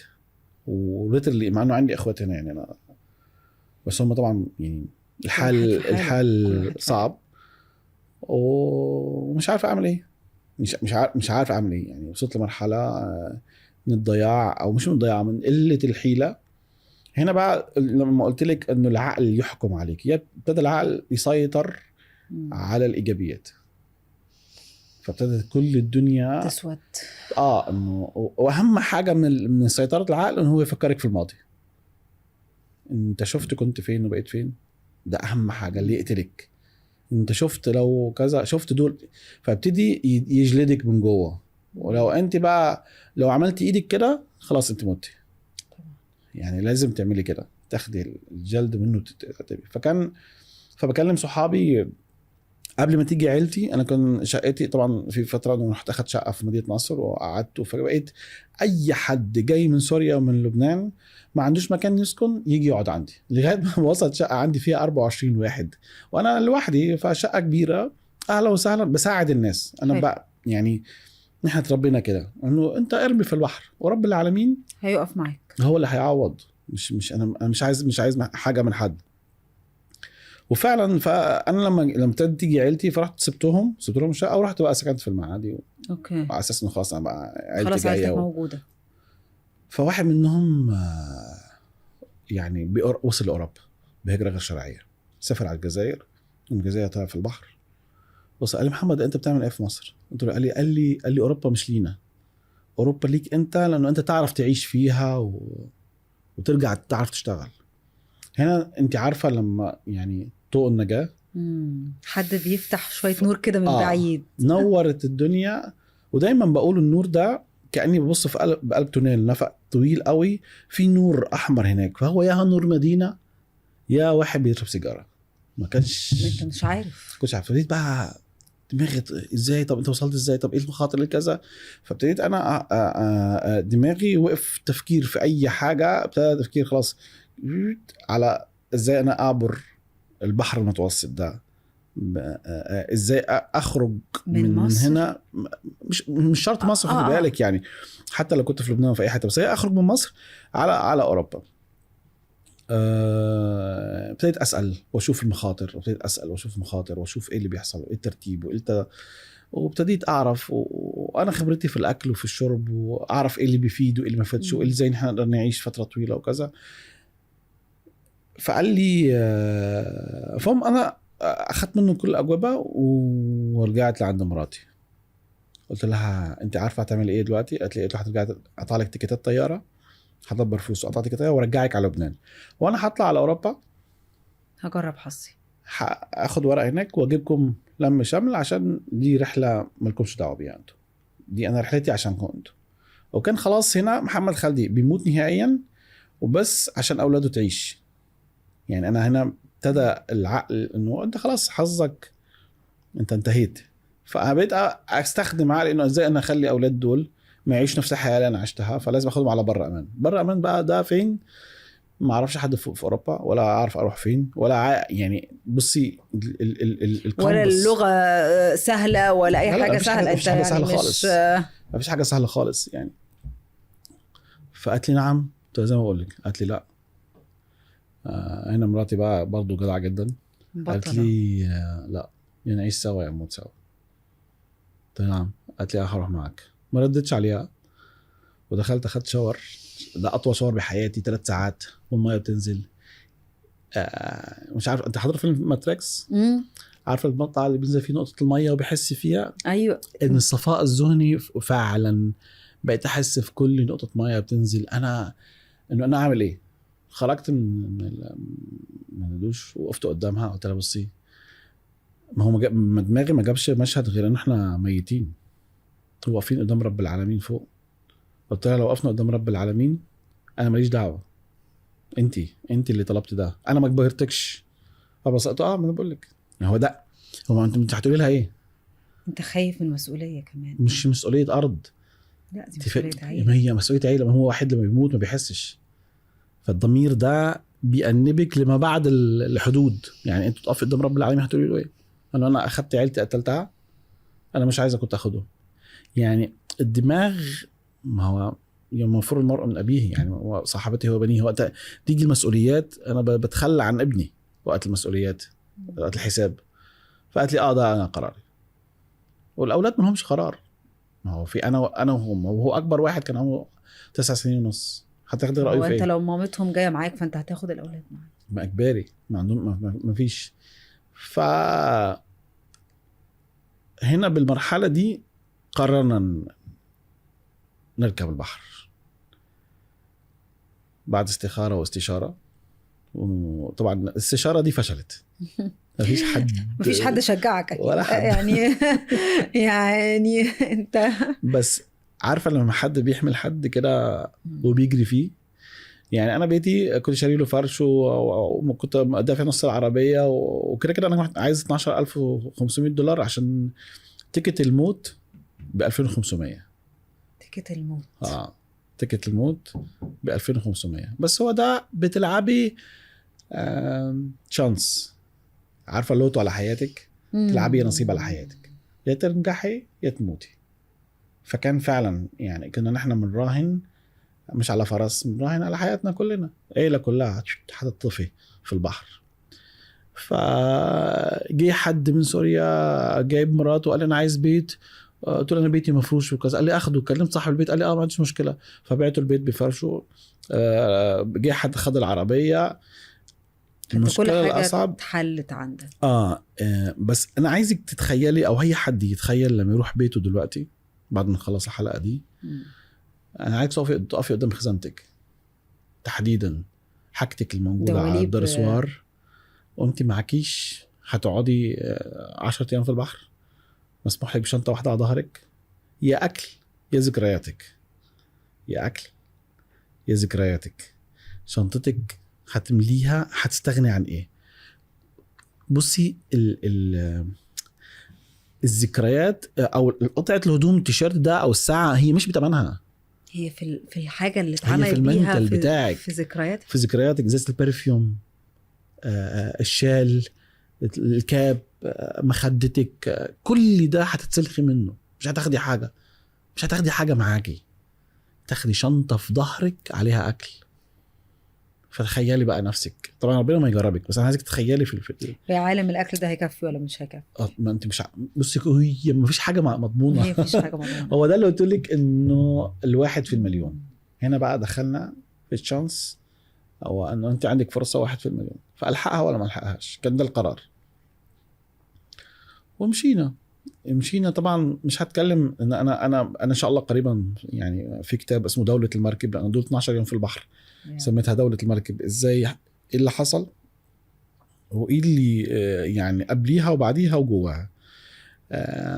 وليترلي مع انه عندي اخوات هنا يعني انا، بس هم طبعا يعني الحال صعب، ومش عارف اعمل ايه. مش عارف اعمل ايه يعني. وصلت لمرحله من الضياع، او مش من الضياع، من قله الحيله. هنا بقى لما قلت لك انه العقل يحكم عليك، ابتدى العقل يسيطر على الايجابيات، فابتدت كل الدنيا تسود. انه واهم حاجه من سيطره العقل انه هو يفكرك في الماضي. انت شفت كنت فين وبقيت فين، ده اهم حاجه اللي يقتلك. انت شفت لو كذا، شفت دول، فابتدي يجلدك من جوه. ولو انت بقى لو عملت ايدك كده خلاص انت مت يعني. لازم تعملي كده، تاخدي الجلد منه فبكلم صحابي قبل ما تيجي عيلتي انا كان شقتي طبعا في فتره انا رحت اخدت شقه في مدينه نصر وقعدت، فبقيت اي حد جاي من سوريا ومن لبنان ما عندوش مكان يسكن يجي يقعد عندي، لغايه ما وصلت شقه عندي فيها 24 واحد وانا لوحدي، فشقه كبيره اهلا وسهلا بساعد الناس. انا حلو. بقى يعني نحن تربينا كده انه انت ارمي في البحر ورب العالمين هيقف معاك. هو اللي هيعوض، مش انا مش عايز حاجه من حد. وفعلا فانا لما ابتدت تيجي عيلتي فرحت سبت لهم الشقه ورحت بقى سكنت في المعادي، اوكي، على اساس انه خلاص انا بقى عيلتي خلاص جايه عيلتك موجوده. فواحد منهم يعني وصل لاوروبا بهجره غير شرعيه، سافر على الجزائر، من الجزائر طلع في البحر، بص قال لي محمد انت بتعمل ايه في مصر؟ قلت له قال لي اوروبا مش لينا، اوروبا ليك انت لانه انت تعرف تعيش فيها وترجع تعرف تشتغل هنا. انت عارفه لما يعني طوق النجاه حد بيفتح شويه نور كده من بعيد نورت الدنيا. ودايما بقول النور ده كاني ببص في بقلب تونيل نفق طويل قوي في نور احمر هناك، فهو يا نور مدينه يا واحد بيشرب سيجاره. ما كانش انت مش عارف، كنتش عارف. فبديت بقى دماغي ازاي، طب انت وصلت ازاي، طب ايه المخاطر اللي كذا. فابتديت انا دماغي وقف تفكير في اي حاجه، ابتدى تفكير خلاص على ازاي انا اعبر البحر المتوسط ده، ازاي اخرج من هنا. مش شرط مصر، خد بالك يعني حتى لو كنت في لبنان في اي حته، بس هي اخرج من مصر على اوروبا. ابتديت اسال واشوف المخاطر، واشوف ايه اللي بيحصل وايه الترتيب وابتديت اعرف، وانا خبرتي في الاكل وفي الشرب واعرف ايه اللي بيفيد وايه اللي ما يفيدش وايه اللي ازاي نحن نقدر نعيش فتره طويله وكذا. فقال لي فهم انا اخذت منه كل الاجوبه ورجعت لعند مراتي. قلت لها انت عارفه هتعمل ايه دلوقتي؟ قالت لي قلت لها هترجع اقطع لك تيكيتات طياره، هدبر فلوس واقطع تيكيتات طياره وارجعك على لبنان، وانا هطلع على اوروبا هجرب حظي، اخد ورق هناك واجيبكم لم شمل، عشان دي رحله مالكمش دعوه بيها انتوا، دي انا رحلتي عشانكم انتوا. وكان خلاص هنا محمد خالدي بيموت نهائيا وبس عشان اولاده تعيش. يعني انا هنا ابتدى العقل انه انت خلاص حظك انت انتهيت. فبقيت استخدم عقلي انه ازاي انا اخلي اولاد دول ما يعيش نفس الحياه اللي انا عشتها، فلازم اخدهم على بر امان. بر امان بقى ده فين؟ ما اعرفش حد في اوروبا، ولا اعرف اروح فين، ولا يعني بصي ولا اللغه سهله ولا اي حاجه سهله. مفيش حاجه سهله خالص، مفيش حاجه سهله خالص يعني. فقالت لي نعم. زي ما بقول لك قالت لي لا. هنا مراتي بقى برضو جدعه جدا، قالت لي لا يعني نعيش سوا يا نموت سوا. قلت نعم. قالت لي هروح معك. ما ردتش عليها ودخلت اخدت شاور، ده اطول شاور بحياتي 3 ساعات والميه بتنزل. مش عارف انت حضرت فيلم ماتريكس؟ عارفه المقطع اللي بينزل فيه نقطه الميه وبيحس فيها؟ ايوه. ان الصفاء الذهني فعلا بقيت احس في كل نقطه ميه بتنزل. انا انه انا اعمل ايه؟ خرجت من الدوش وقفت قدامها قلت لها بصي، ما هو دماغي ما جابش مشهد غير ان احنا ميتين واقفين قدام رب العالمين فوق. قلت لها لو وقفنا قدام رب العالمين انا ماليش دعوه، انت اللي طلبت ده، انا ما جبرتكش. فبسقت ما انا بقول لك هو ده. هو انت هتقولي لها ايه؟ انت خايف من مسؤوليه كمان، مش مسؤوليه ارض، لا دي مسؤوليه عيله. ما هي مسؤوليه عيله. ما هو واحد لما بيموت ما بيحسش، فالضمير ده بيأنبك لما بعد الحدود. يعني انتوا تقف قدام رب العالمين هتقولي له ايه؟ انا اخدت عيلتي قتلتها، انا مش عايزه كنت اخدهم. يعني الدماغ ما هو ينفر المرء من ابيه، يعني صاحبته هو بنيه. وقت تيجي المسؤوليات انا بتخلى عن ابني وقت المسؤوليات، وقت الحساب. فقالت لي ده انا قراري. والاولاد ما لهمش قرار، ما هو في انا وهم، وهو اكبر واحد كان عمره 9 سنين ونص. هتاخد رايه في ايه؟ انت لو مامتهم جايه معاك فانت هتاخد الاولاد معاك، ما اجباري، ما عندهم ما فيش. ف هنا بالمرحله دي قررنا نركب البحر بعد استخاره واستشاره. وطبعا الاستشاره دي فشلت، مفيش حد شجعك ولا حد يعني انت بس عارفه لما حد بيحمل حد كده وبيجري فيه، يعني انا بيتي كنت شاري له فرش وكنت دافع نص العربيه وكده كده انا عايز $12,500 عشان تيكت الموت ب 2500. تيكت الموت. تيكت الموت ب 2500. بس هو ده بتلعبي شانس، عارفه اللوتو على حياتك، تلعبي نصيب على حياتك، يا تنجحي يا تموتي. فكان فعلا يعني كنا نحن بنراهن مش على فرس، بنراهن على حياتنا كلنا، عيله كلها هتطفي في البحر. فجي حد من سوريا جايب مراته وقال انا عايز بيت، قلت له انا بيتي مفروش وكذا، قال لي اخده. كلمت صاحب البيت قال لي ما عنديش مشكله، فبعته البيت بفرشه. جه حد خد العربيه. المشكله كل حاجه الأصعب اتحلت عندك. بس انا عايزك تتخيلي او اي حد يتخيل لما يروح بيته دلوقتي بعد ما نخلص الحلقه دي. انا عايز تقفي قدام خزانتك تحديدا، حاجتك الموجوده على الدرسوار، وانت معكيش هتقعدي 10 ايام في البحر، مسموح لك بشنطه واحده على ظهرك، يا اكل يا ذكرياتك، يا اكل يا ذكرياتك. شنطتك هتمليها، هتستغني عن ايه؟ بصي الذكريات او قطعه الهدوم، التيشيرت ده او الساعه، هي مش بتمنها، هي في الحاجه اللي اتعملت في بيها بتاعك، في ذكرياتك، في ذكرياتك. ازازه البرفيوم، الشال، الكاب، مخدتك، كل ده هتتسلخي منه. مش هتاخدي حاجه، مش هتاخدي حاجه معاكي، تاخدي شنطه في ظهرك عليها اكل. فتخيلي بقى نفسك، طبعا ربنا ما يجربك، بس انا عايزك تخيلي في عالم الاكل ده هيكفي ولا مش هيكفي. ما انت مش بصي، هي ما فيش حاجه مضمونه. هي مفيش حاجه مضمونه. هو ده اللي قلت لك، انه الواحد في المليون. هنا بقى دخلنا في الشانس، او انه انت عندك فرصه 1 في المليون، فالحقها ولا ما الحقهاش. كان ده القرار. ومشينا طبعا. مش هتكلم ان انا ان شاء الله قريبا يعني في كتاب اسمه دولة المركب، لأن دول 12 يوم في البحر، سميتها دولة المركب. ازاي، ايه اللي حصل وايه اللي يعني قبليها وبعديها وجواها.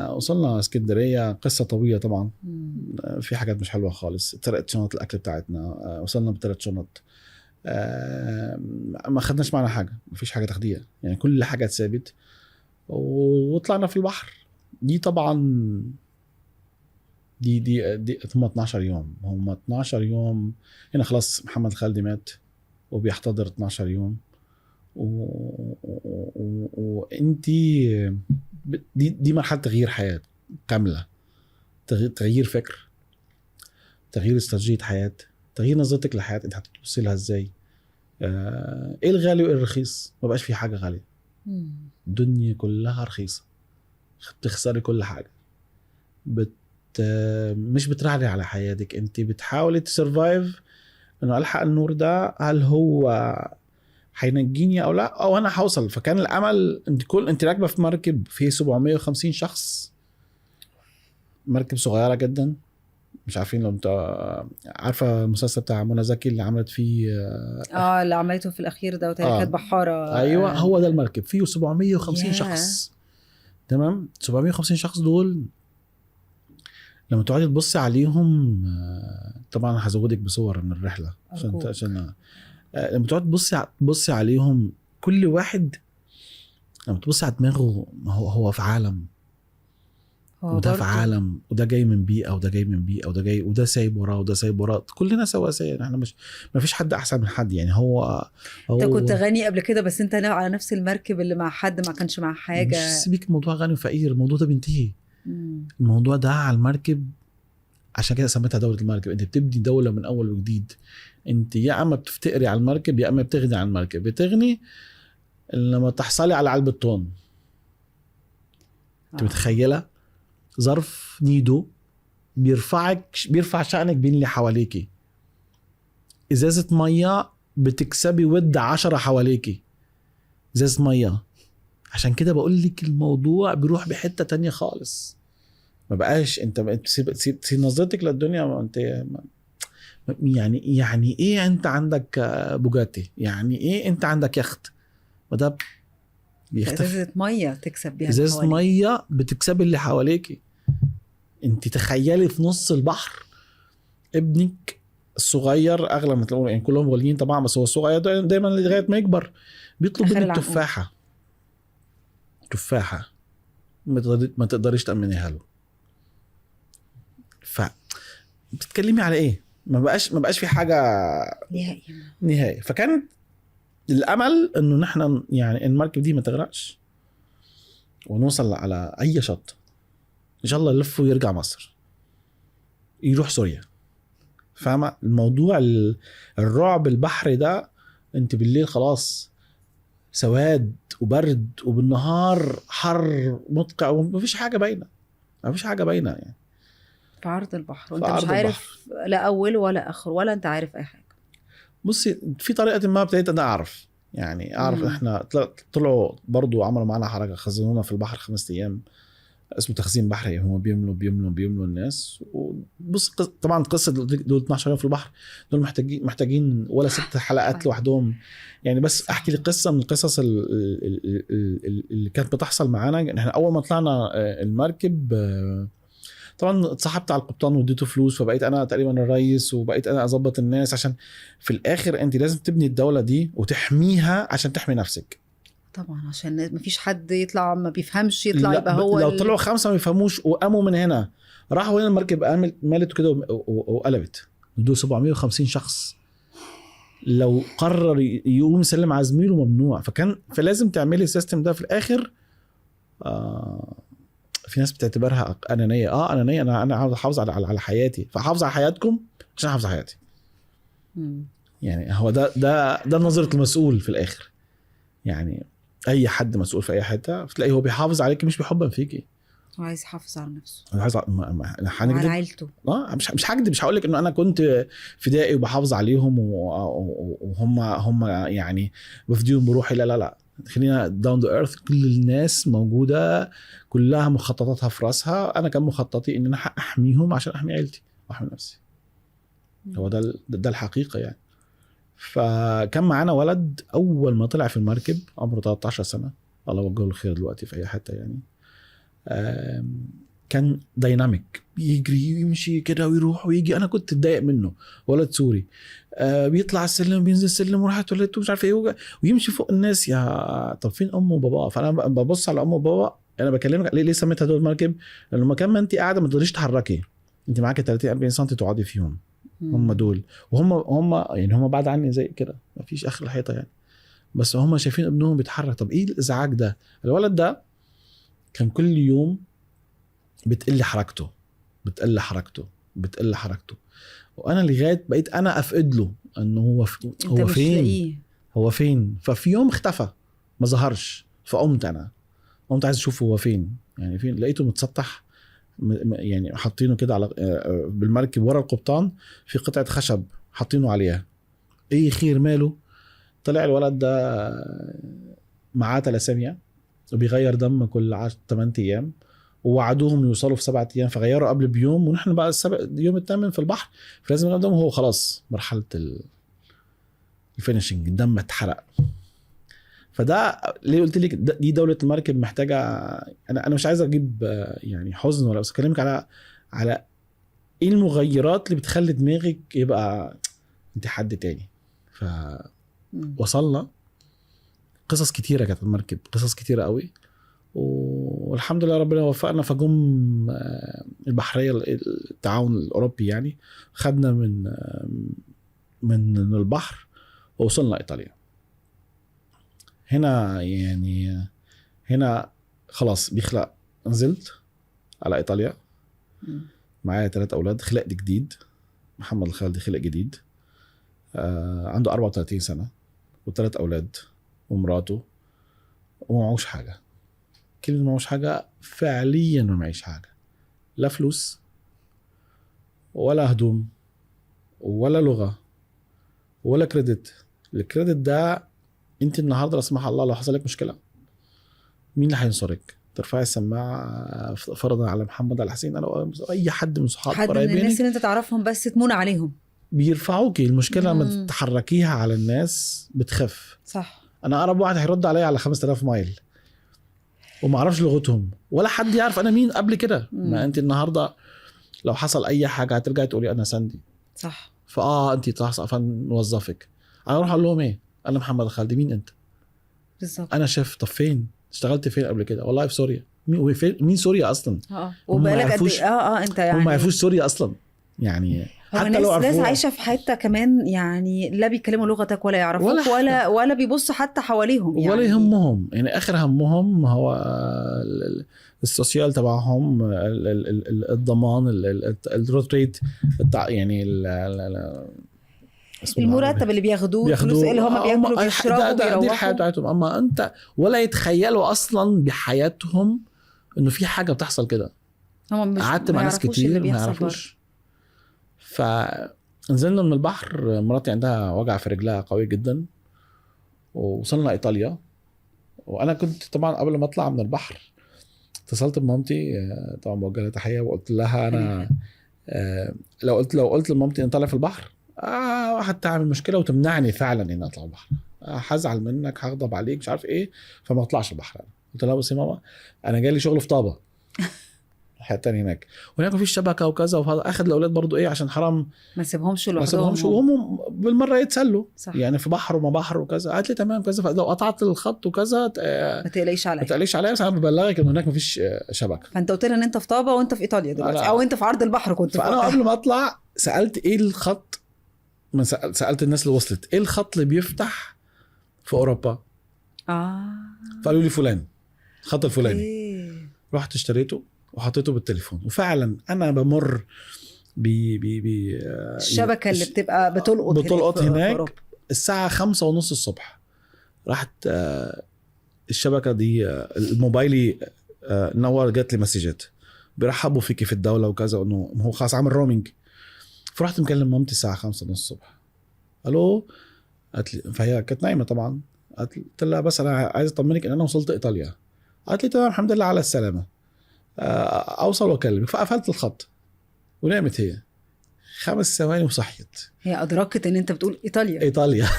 وصلنا اسكندرية، قصة طويلة طبعا. في حاجات مش حلوة خالص، اتسرقت شنط الأكل بتاعتنا. وصلنا ب3 شنط، ما خدناش معنا حاجة، مفيش حاجة تاخديها، يعني كل حاجة اتثابت. وطلعنا في البحر. دي طبعا دي هم 12 يوم. هم 12 يوم هنا. خلاص محمد خالدي مات وبيحتضر 12 يوم. وانتي دي مرحلة تغيير حياة كاملة، تغيير فكر، تغيير استراتيجية حياة، تغيير نظرتك للحياة. انت هتبصي لها ازاي؟ ايه الغالي وايه الرخيص؟ ما بقاش في حاجة غالية، الدنيا كلها رخيصة، بتخسري كل حاجة. مش بتراهني على حياتك، انت بتحاولي تسرفايف، انه الحق النور ده هل هو هينجيني او لا، او انا هوصل. فكان الامل، انت راكبه في مركب فيه 750 شخص، مركب صغيره جدا. مش عارفين لو انت عارفه المسلسل بتاع منى زكي اللي عملت فيه اللي عملته في الاخير ده، وتاريخات بحاره. ايوه هو ده المركب فيه 750 شخص. تمام. 750 شخص دول لما تقعدي تبصي عليهم، طبعا هزودك بصور من الرحله عشان لما تقعد تبصي عليهم، كل واحد لما تبصي على دماغه، هو في عالم، وده في عالم، وده جاي من بيئه، وده جاي من بيئه، وده جاي، وده سايب وراه، وده سايب وراه. كلنا سواسية، احنا مش، ما فيش حد احسن من حد. يعني هو انت كنت غني قبل كده، بس انت على نفس المركب اللي مع حد ما كانش مع حاجه. مش سيبك موضوع غني وفقير، الموضوع ده بينتهي. الموضوع ده على المركب، عشان كده سميتها دولة المركب. انت بتبني دولة من اول وجديد. انت يا اما بتفتقري على المركب، يا اما بتغني على المركب. بتغني لما تحصلي على علبة طون. انت متخيلة ظرف نيدو بيرفع شأنك بين اللي حواليكي. ازازة مية بتكسبي ود 10 حواليكي، ازازة مية. عشان كده بقول لك الموضوع بيروح بحتة تانية خالص. ما بقاش انت تسيب نظرتك للدنيا. ما انت يعني ايه انت عندك بوجاتي؟ يعني ايه انت عندك يخت؟ ما ده بيختفي. ازازة مية تكسب بيها، ازازة مية بتكسب اللي حواليكي. انت تخيلي في نص البحر ابنك الصغير اغلب مثل يعني كلهم غاليين طبعا، بس هو الصغير دايما لغايه ما يكبر بيطلب مني تفاحه ما تقدريش تأمنيها له. ف بتتكلمي على ايه؟ ما بقاش في حاجه نهائي. فكان الامل انه نحن يعني المركب دي ما تغرقش ونوصل على اي شط ان شاء الله، يلف ويرجع مصر، يروح سوريا. فاهمه الموضوع؟ الرعب البحري ده، انت بالليل خلاص سواد وبرد، وبالنهار حر مدقع، ومفيش حاجه باينه، مفيش حاجه باينه يعني في عرض البحر، وانت مش عارف لا اول ولا اخر ولا انت عارف اي حاجه. بصي في طريقه ما ابتديت انا اعرف، يعني اعرف احنا طلعوا برضو عملوا معنا حركه، خزنونا في البحر 5 ايام، اسمه تخزين بحري. هم بيملوا الناس. وبص طبعا قصه دول 12 يوم في البحر، دول محتاجين ولا 6 حلقات لوحدهم يعني. بس احكي لي قصه من القصص اللي كانت بتحصل معانا. يعني احنا اول ما طلعنا المركب طبعا اتصاحبت على القبطان واديته فلوس، فبقيت انا تقريبا الرئيس، وبقيت انا اظبط الناس، عشان في الاخر انت لازم تبني الدوله دي وتحميها عشان تحمي نفسك. طبعا عشان مفيش حد يطلع ما بيفهمش يطلع يبقى هو لو طلعوا 5 ما يفهموش وقاموا من هنا راحوا هنا، المركب مالت كده وقلبت. دول 750 شخص، لو قرر يقوم يسلم على زميله ممنوع. فلازم تعملي السيستم ده في الاخر. في ناس بتعتبرها انانيه. انانيه، انا عاوز احافظ على حياتي، فاحافظ على حياتكم عشان احافظ على حياتي. يعني هو ده نظره المسؤول في الاخر. يعني اي حد مسؤول في اي حته تلاقيه هو بيحافظ عليك، مش بيحبن فيكي، هو عايز يحافظ على نفسه وعلى عائلته. مش هكدب، مش هقول لك انه انا كنت فدائي وبحافظ عليهم وهم يعني بفديهم بروحي. لا خلينا داون ذا ايرث. كل الناس موجوده كلها مخططاتها في راسها. انا كان مخططي ان انا احميهم عشان احمي عيلتي واحمي نفسي. هو ده الحقيقه يعني. فكان معانا ولد اول ما طلع في المركب عمره 13 سنه، الله يوجهه الخير دلوقتي في اي حته يعني. كان دايناميك، بيجري ويمشي كده ويروح ويجي. انا كنت اتضايق منه. ولد سوري بيطلع السلم بينزل السلم وراح تواليت مش عارف ايه ويمشي فوق الناس. يا طب فين امه وبابا؟ فانا ببص على امه وبابا. انا بكلمك ليه سميتها دول المركب؟ لانه مكان ما انت قاعده ما تقدريش تحركي، انت معاكي 30 40 سم تقعدي فيهم. هم دول، وهم يعني هم بعد عني زي كده، ما فيش اخر الحيطه يعني، بس هم شايفين ابنهم بيتحرك. طب ايه الازعاج ده؟ الولد ده كان كل يوم بتقل حركته، وانا لغايه بقيت انا افقد له انه هو فين. ففي يوم اختفى ما ظهرش، فقمت عايز اشوف هو فين. يعني فين؟ لقيته متسطح يعني حاطينه كده على بالمركب ورا القبطان في قطعه خشب حاطينه عليها. ايه خير ماله؟ طلع الولد ده معاه تلاسيميا وبيغير دم كل 8 ايام، ووعدوهم يوصلوا في 7 ايام فغيروا قبل بيوم، ونحن بقى اليوم الثامن في البحر، فلازم نقدم. هو خلاص مرحله الفينيشنج، الدم اتحرق. فده ليه قلت لك دي دوله المركب محتاجه. انا مش عايز اجيب يعني حزن ولا، بس اكلمك على ايه المغيرات اللي بتخلي دماغك يبقى انت حد تاني. فوصلنا قصص كتيره كانت المركب، قصص كتيره قوي، والحمد لله ربنا وفقنا. فجم البحريه التعاون الاوروبي يعني خدنا من البحر ووصلنا ايطاليا. هنا خلاص بيخلق. نزلت على ايطاليا معايا 3 اولاد، خلقت جديد. محمد الخالدي خلق جديد، عنده 34 سنه و3 اولاد ومراته، ومعوش حاجه. كلمة معوش حاجة فعليا ما معيش حاجة، لا فلوس ولا هدوم ولا لغة ولا كريدت. الكريدت ده انت النهاردة لا سمح الله لو حصل لك مشكلة مين اللي هينصرك؟ ترفعي السماعة فرضا على محمد على حسين انا اي حد من صحابك حد من الناس اللي انت تعرفهم بس تمون عليهم بيرفعوكي. المشكلة لما تحركيها على الناس بتخف. صح. انا اقرب واحد هيرد عليا على 5000 مايل وما اعرفش لغتهم ولا حد يعرف انا مين قبل كده. ما انت النهارده لو حصل اي حاجه هترجعي تقولي انا ساندي. صح. انت صح فنوظفك. انا اروح اقول لهم ايه؟ انا محمد خالد. مين انت؟ بالظبط. انا شيف. طب فين اشتغلت؟ فين قبل كده؟ والله في سوريا. مين سوريا اصلا؟ وبقالك قد ايه؟ انت يعني هم ما يعرفوش سوريا اصلا يعني. حتى لو ناس عايشه في حته كمان يعني لا بيتكلموا لغتك ولا يعرفوك ولا بيبصوا حتى حواليهم يعني. ولا يهمهم يعني. اخر همهم هو السوسيال تبعهم، الضمان، الروت ريت يعني المرتب اللي بياخدوه، الفلوس اللي هم بياكلوا بيشربوا بيروحوا. دي الحياه بتاعتهم. اما انت ولا يتخيلوا اصلا بحياتهم انه في حاجه بتحصل كده. هم قعدت مع ناس كتير ما يعرفوش. فنزلنا من البحر، مراتي عندها وجع في رجلها قوي جدا، ووصلنا ايطاليا. وانا كنت طبعا قبل ما اطلع من البحر اتصلت بمامتي، طبعا بوجه لها تحيه، وقلت لها انا لو قلت لمامتي ان طالع في البحر هتعمل مشكله وتمنعني فعلا ان اطلع البحر، هزعل منك، هغضب عليك، مش عارف ايه، فما اطلعش البحر. قلت لها بصي ماما، انا جالي شغل في طابه الحته الثانيه هناك، وهناك مفيش شبكه وكذا، وهذا اخد الاولاد برضو ايه عشان حرام ما سيبهمش لوحدهم، وهم بالمره يتسلوا صح. يعني في بحر وما بحر وكذا. قالت لي تمام كذا، فلو قطعت الخط وكذا ما تقلقيش عليا بس انا ببلغك ان هناك مفيش شبكه. فانت قلت لها ان انت في طابه وانت في ايطاليا دلوقتي، او انت في عرض البحر كنت. فانا قبل ما اطلع سالت ايه الخط، سالت الناس اللي وصلت ايه الخط اللي بيفتح في اوروبا. فقالوا لي فلان، الخط الفلاني. رحت اشتريته وحطيته بالتليفون، وفعلا انا بمر الشبكه اللي بتبقى بتلقط هناك الساعه 5:30 الصبح. راحت الشبكه دي الموبايلي نور، جات لي مسجات بيرحبوا فيكي في الدوله وكذا، انه هو خلاص عامل رومينج. فرحت مكلم مامتي الساعه 5:30 الصبح، الو. قالت لي، فهي كانت نايمه طبعا. قلت لها بس انا عايز اطمنك ان انا وصلت ايطاليا. قالت لي تمام الحمد لله على السلامه، اوصل واكلمك. فقفلت الخط ونامت هي 5 ثواني وصحيت. هي ادركت ان انت بتقول ايطاليا.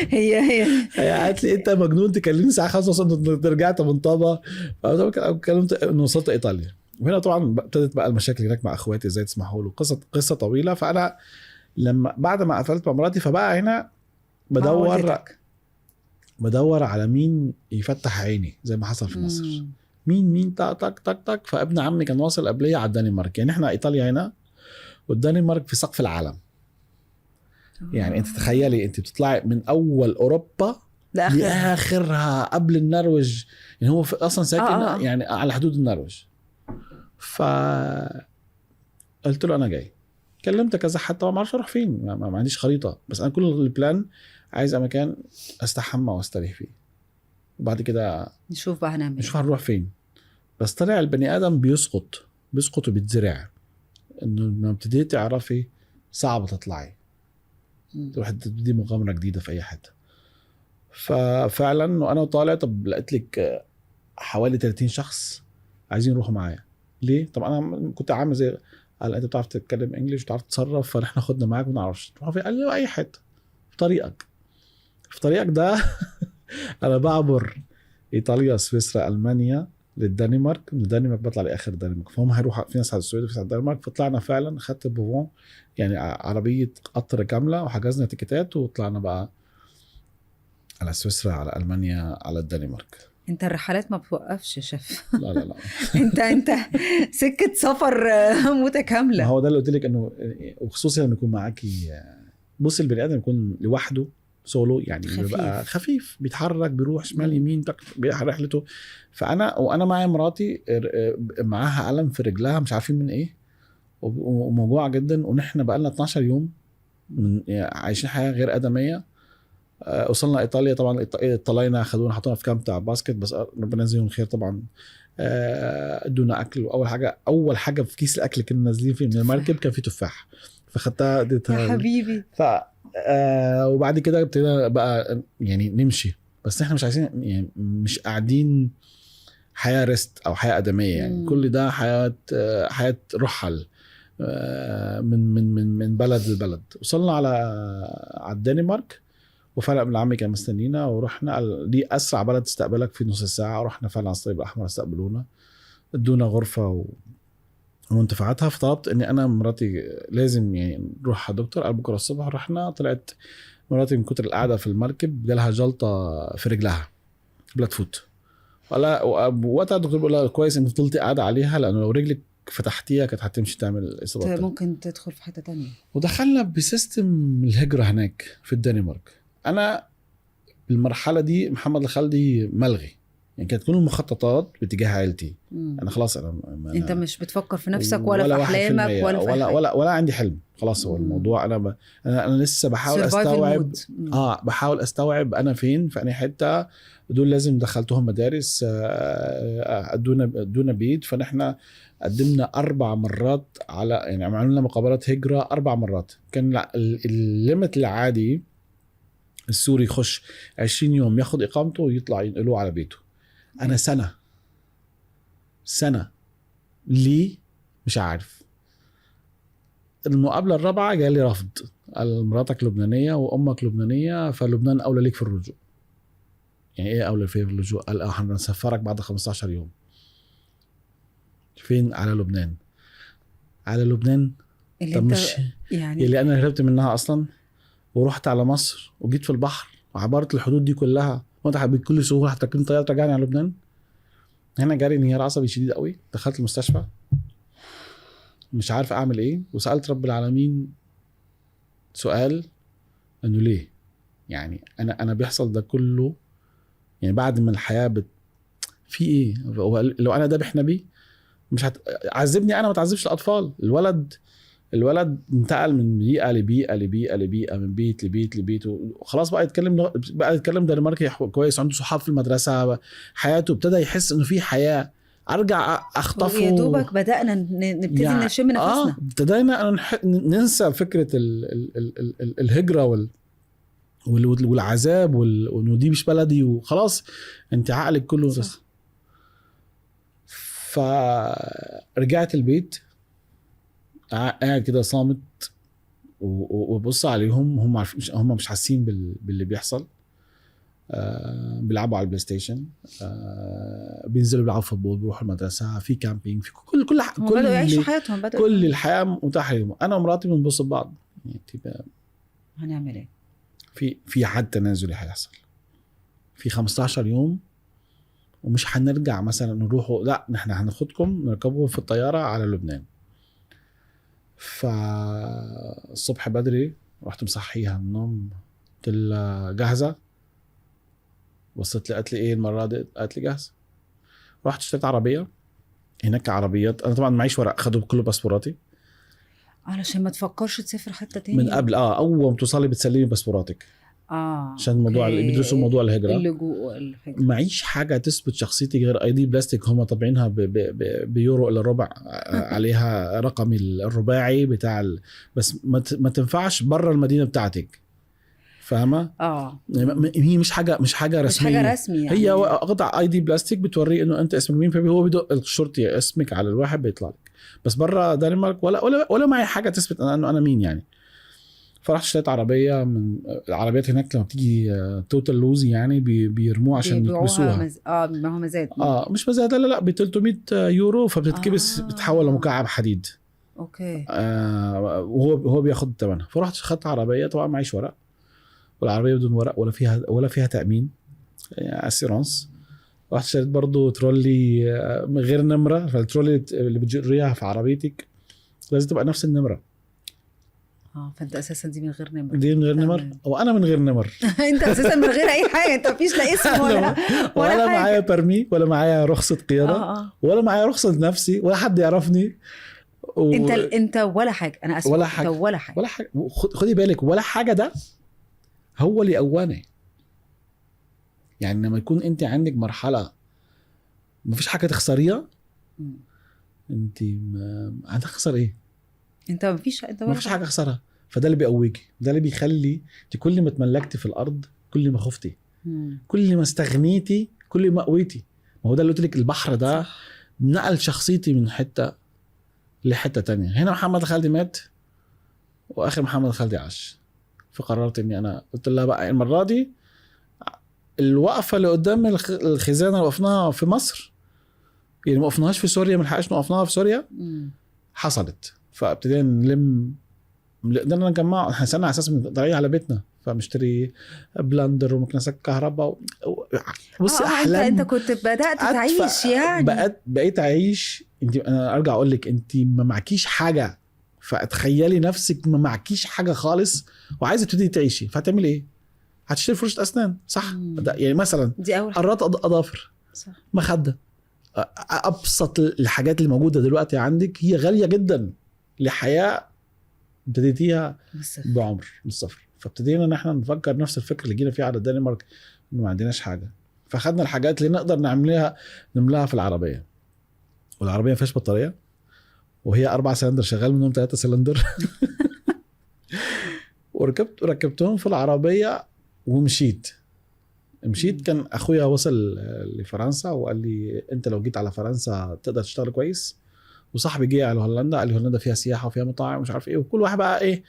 هي قالت لي انت مجنون تكلمني الساعه 5 وصلت رجعت من طابه. فكلمت انه وصلت ايطاليا. وهنا طبعا ابتدت بقى المشاكل هناك مع اخواتي ازاي تسمحوا له، قصه طويله. فانا لما بعد ما قفلت مع مراتي فبقى هنا بدور على مين يفتح عيني زي ما حصل في مصر. مين تك تك تك. فابن عمي كان واصل قبليه على الدنمارك. يعني احنا ايطاليا هنا والدنمارك في سقف العالم. يعني انت تخيلي انت بتطلعي من اول اوروبا لاخرها قبل النرويج. يعني هو اصلا ساكن يعني على حدود النرويج. ف قلت له انا جاي. كلمت كذا حتى ما اعرفش اروح فين، ما عنديش خريطه، بس انا كل البلان عايز مكان استحمى واستريح فيه، وبعد كده نشوف بقى هنروح فين. بس طلع البني ادم بيسقط وبيتزرع. انه لما ابتديتي تعرفي صعب تطلعي، تروح تبتدي مغامره جديده في اي حته. ففعلا وانا طالع طب لقيت لك حوالي 30 شخص عايزين يروحوا معايا. ليه؟ طب انا كنت عامل زي قال انت بتعرف تتكلم انجليش وتعرف تتصرف، فاحنا خدنا معاك وما نعرفش تروح فين. قال لي اي حته في طريقك ده. انا بعبر ايطاليا، سويسرا، المانيا للدنمارك، من الدنمارك بطلع لاخر الدنمارك. فهم هيروحوا في ناس على السويد وفي ناس على الدنمارك. فطلعنا فعلا، خدت بوفون يعني عربيه قطر كامله وحجزنا تيكيتات وطلعنا بقى على سويسرا، على المانيا، على الدنمارك. انت الرحلات ما بتوقفش يا شيف. لا انت سكه سفر متكامله. ما هو ده اللي قلت لك، انه وخصوصا لما يكون معاكي، بص البني ادم يكون لوحده سولو يعني بيبقى خفيف، بيتحرك، بيروح شمال يمين بيروح رحلته. وانا معايا مراتي معاها ألم في رجلها مش عارفين من ايه، وموجوعه جدا. ونحن بقى لنا 12 يوم عايشين حياه غير ادميه. وصلنا ايطاليا طبعا، طلعنا خدونا حطونا في كامب بتاع باسكت، بس ربنا يجزيهم خير طبعا. ادونا اكل. اول حاجه في كيس الاكل كنا نازلين فيه من المركب كان فيه تفاح، فخدتها اديتها يا حبيبي. وبعد كده ابتدينا بقى يعني نمشي. بس احنا مش عايزين يعني مش قاعدين حياه ريست او حياه ادميه يعني. كل ده حياه رحل من بلد لبلد. وصلنا على الدنمارك، وفرق من عمي كان مستنينا، ورحنا دي اسرع بلد تستقبلك في نص ساعه. رحنا فعلا على الصليب الاحمر استقبلونا، ادونا غرفه منتفعاتها. فطلبت اني انا مراتي لازم يعني نروح على دكتور. قال بكره الصبح رحنا. طلعت مراتي من كتر القعده في المركب جالها جلطه في رجلها بلاد فوت. ولا وقتها الدكتور بيقول لها كويس ان فضلتي قاعده عليها لانه لو رجلك فتحتيها كانت هتمشي تعمل اصابات ممكن تدخل في حته تانية. ودخلنا بسيستم الهجره هناك في الدنمارك. انا بالمرحله دي محمد الخالدي ملغي يعني. كانت كل المخططات باتجاه عائلتي. انا خلاص انت مش بتفكر في نفسك ولا في احلامك ولا في ولا عندي حلم خلاص. هو الموضوع انا لسه بحاول استوعب بحاول استوعب انا فين في انهي حته. دول لازم دخلتهم مدارس ادونا بيت. فنحن قدمنا 4 مرات على يعني عملنا مقابلات هجره 4 مرات. كان الليمت العادي السوري يخش 20 يوم ياخد اقامته ويطلع ينقلوه على بيته. انا سنه ليه مش عارف. المقابله الرابعه جالي رفض. قال مراتك لبنانيه وامك لبنانيه فلبنان اولى ليك في الرجوع. يعني ايه اولى في الرجوع؟ قال هنسفرك بعد 15 يوم. فين؟ على لبنان. على لبنان اللي طب انت مش يعني اللي انا هربت منها اصلا ورحت على مصر وجيت في البحر وعبرت الحدود دي كلها وانت بكل سهوله هتركبني طياره ترجعني على لبنان. هنا جاري انهيار عصبي شديد قوي. دخلت المستشفى مش عارف اعمل ايه. وسالت رب العالمين سؤال انه ليه يعني انا بيحصل ده كله يعني بعد ما الحياه في ايه. لو انا ذابح نبي مش هتعذبني انا ما تعذبش الاطفال. الولد انتقل من بيئه لبيئه من بيت لبيت وخلاص بقى يتكلم دنماركي كويس. عنده صحاب في المدرسه. حياته ابتدى يحس انه في حياه. ارجع اخطفه. يا دوبك بدأنا نبتدي يعني نشم نفسنا. ابتدينا ننسى فكره الهجره والعذاب وانه دي مش بلدي وخلاص. انت عقلك كله بس. فرجعت البيت قاعد كده صامت وبص عليهم. هم مش حاسين باللي بيحصل. بيلعبوا على البلاي ستيشن. بينزلوا بيلعبوا فوتبول. بيروحوا المدرسه في كامبينج في كل بدأوا يعيشوا حياتهم. كل الحياه متاحه لهم. انا ومراتي بنبص لبعض يعني هنعمل ايه؟ في حد تنازلي هيحصل في 15 يوم ومش هنرجع مثلا نروحوا. لا نحن هناخدكم نركبوا في الطياره على لبنان. فالصبح بدري رحت مصحيها من النوم. قلت لها جاهزه؟ بصت لي قالت لي ايه المره دي؟ قالت لي جاهزه. رحت اشتريت عربيه. هناك عربيات انا طبعا معيش ورق. خدوا كل باسبوراتي علشان ما تفكرش تسافر حتى تاني من قبل. اول ما توصلي بتسلمي باسبوراتك عشان موضوع بيدرسوا موضوع الهجره. اللجوء معيش حاجه تثبت شخصيتي غير اي دي بلاستيك. هم طابعينها بيورو الا ربع عليها رقمي الرباعي بتاع بس ما تنفعش بره المدينه بتاعتك. فاهمه؟ هي مش حاجه رسميه. مش حاجه رسميه يعني. هي قطع اي دي بلاستيك بتوريه انه انت اسمك مين. فهو بدق الشرطي اسمك على الواحد بيطلع لك. بس بره دنمارك ولا معي حاجه تثبت انه انا مين يعني. فرحت اشتريت عربيه من العربيات هناك. لما بتيجي توتال لوز يعني بيرموها عشان يكبسوها. ما هو مزاد. مش مزاد. لا ب 300 يورو. فبتتكبس بتتحول لمكعب حديد. اوكي. وهو بياخد ثمنها. فرحت خدت عربيه طبعا معيش ورق. والعربيه بدون ورق ولا فيها تامين يعني اسيرانس. رحت اشتريت برضو ترولي من غير نمره. فالترولي اللي بتجريها في عربيتك لازم تبقى نفس النمره. فانت اساسا دي من غير نمر. دي من غير نمر وانا من غير نمر. انت اساسا من غير اي حاجه. انت مفيش لا اسم ولا معايا برمي ولا معايا رخصه قياده ولا معايا رخصه نفسي ولا حد يعرفني. انت ولا حاجه. انا اسف. ولا حاجه. ولا حاجه. خدي بالك ولا حاجه. ده هو اللي قواني يعني. لما يكون انت عندك مرحله مفيش حاجه تخسريها انت هتخسر ايه؟ انت مفيش حاجه خسرها. فده اللي بيقويكي. ده اللي بيخلي انت كل ما تملكتي في الارض كل ما خفتي. كل ما استغنيتي كل ما قويتي. ما هو ده اللي قلت لك. البحر ده نقل شخصيتي من حته لحته تانية. هنا محمد خالدي مات واخر محمد خالدي عاش. فقررت اني انا قلت لها بقى المره دي الوقفه اللي قدام الخزانه اللي وقفناها في مصر يعني ما وقفناهاش في سوريا. ما لحقناش وقفناها في سوريا. حصلت. فابتدينا نلم، قدرنا نجمع، حسنا على اساس طالعين على بيتنا، فمشتري بلاندر ومكنسة كهرباء بصي احلام. انت كنت بدأت تعيش يعني بقيت اعيش. انت انا ارجع اقول لك انت ما معكيش حاجه، فتخيلي نفسك ما معكيش حاجه خالص وعايزه تبتدي تعيشي، فهتعملي ايه؟ هتشتري فرشه اسنان صح؟ يعني مثلا دي اول قرات اظافر صح، مخده، ابسط الحاجات اللي موجوده دلوقتي عندك هي غاليه جدا لحياه ابتديتيها بعمر من الصفر. فابتدينا ان احنا نفكر نفس الفكر اللي جينا فيه على الدنمارك، انه ما عندناش حاجه، فاخدنا الحاجات اللي نقدر نملاها في العربيه. والعربيه ما فيهاش بطاريه، وهي 4 سلندر شغال منهم 3 سلندر وركبتهم في العربيه ومشيت. كان اخويا وصل لفرنسا وقال لي انت لو جيت على فرنسا تقدر تشتغل كويس، وصاحبي جه على هولندا قال لي هولندا فيها سياحه وفيها مطاعم ومش عارف ايه، وكل واحد بقى ايه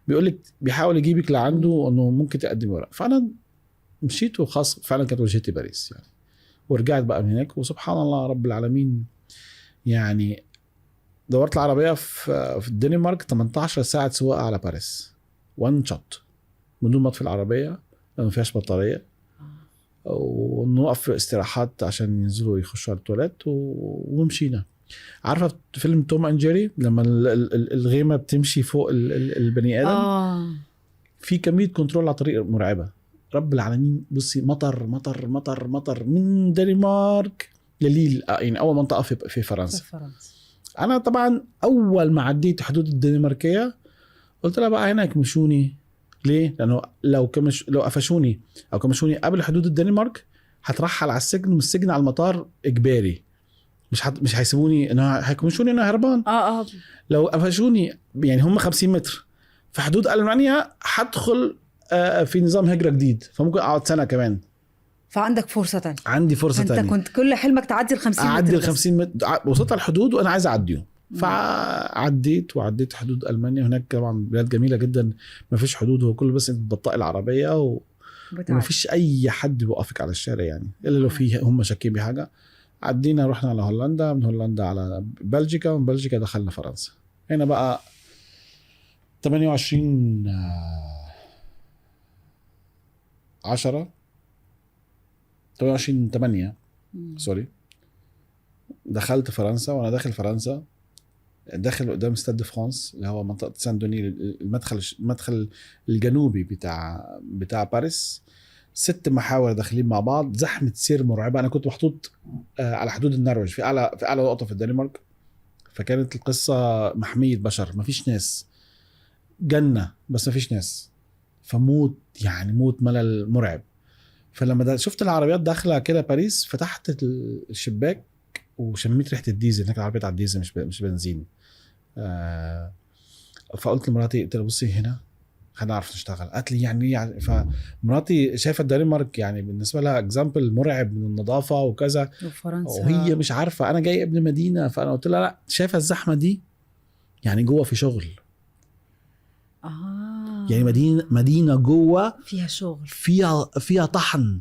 بيقول لك بيحاول يجيبك لعنده انه ممكن تقدم ورق. فانا مشيت وخاص فعلا كانت وجهتي باريس يعني. ورجعت بقى من هناك وسبحان الله رب العالمين يعني دورت العربيه في الدنمارك 18 ساعه سواقه على باريس، وان شوت بدون ما اطفي العربيه لأنه ما فيهاش بطاريه، ونوقف في استراحات عشان ينزلوا يخشوا على التواليت ومشينا. عارفه فيلم توم اند جيري لما الغيمه بتمشي فوق البني ادم؟ في كميه كنترول على طريق مرعبه. رب العالمين بصي مطر مطر مطر مطر من دنمارك لليل، يعني اول منطقه في فرنسا. انا طبعا اول ما عديت حدود الدنماركيه قلت لها بقى هناك مشوني ليه؟ لانه لو قفشوني او كمشوني قبل حدود الدنمارك هترحل على السجن، من السجن على المطار اجباري، مش هيسيبوني ان هيكمشوني انا هربان. لو قفشوني يعني هم 50 متر في حدود المانيا هدخل في نظام هجرة جديد، فممكن اقعد سنة كمان. فعندك فرصة تانية. عندي فرصة تانية. انت كنت كل حلمك تعدي ال50 متر. اعدي ال50 متر، وصلت على الحدود وانا عايز اعديهم. فعديت حدود المانيا. هناك طبعا بلاد جميله جدا، ما فيش حدود، هو كله بس انت بتبطئي العربيه وما فيش اي حد بيوقفك على الشارع يعني، الا لو فيه هم شاكين بحاجه. عدينا رحنا على هولندا، من هولندا على بلجيكا، ومن بلجيكا دخلنا فرنسا. هنا بقى 28 10 28 8 سوري دخلت فرنسا. وانا داخل فرنسا داخل قدام ستاد فرانس اللي هو منطقه سان دوني، المدخل الجنوبي بتاع باريس. 6 محاور داخلين مع بعض، زحمه سير مرعبه. انا كنت محطوط على حدود النرويج في اعلى نقطه في الدنمارك، فكانت القصه محميه بشر، مفيش ناس، جنه بس مفيش ناس، فموت يعني موت ملل مرعب. فلما شفت العربيات داخله كده باريس، فتحت الشباك وشميت ريحه الديزل. هناك العربيات على الديزل مش بنزين. فقلت لمراتي، قلت لها بصي هنا هنعرف نشتغل. قالت لي يعني فمراتي شايفه الدنمارك يعني بالنسبه لها اكزامبل مرعب من النظافه وكذا، وهي مش عارفه انا جاي ابن مدينه. فانا قلت لها لا، شايفه الزحمه دي يعني جوه في شغل. يعني مدينه جوه فيها شغل، فيها طحن.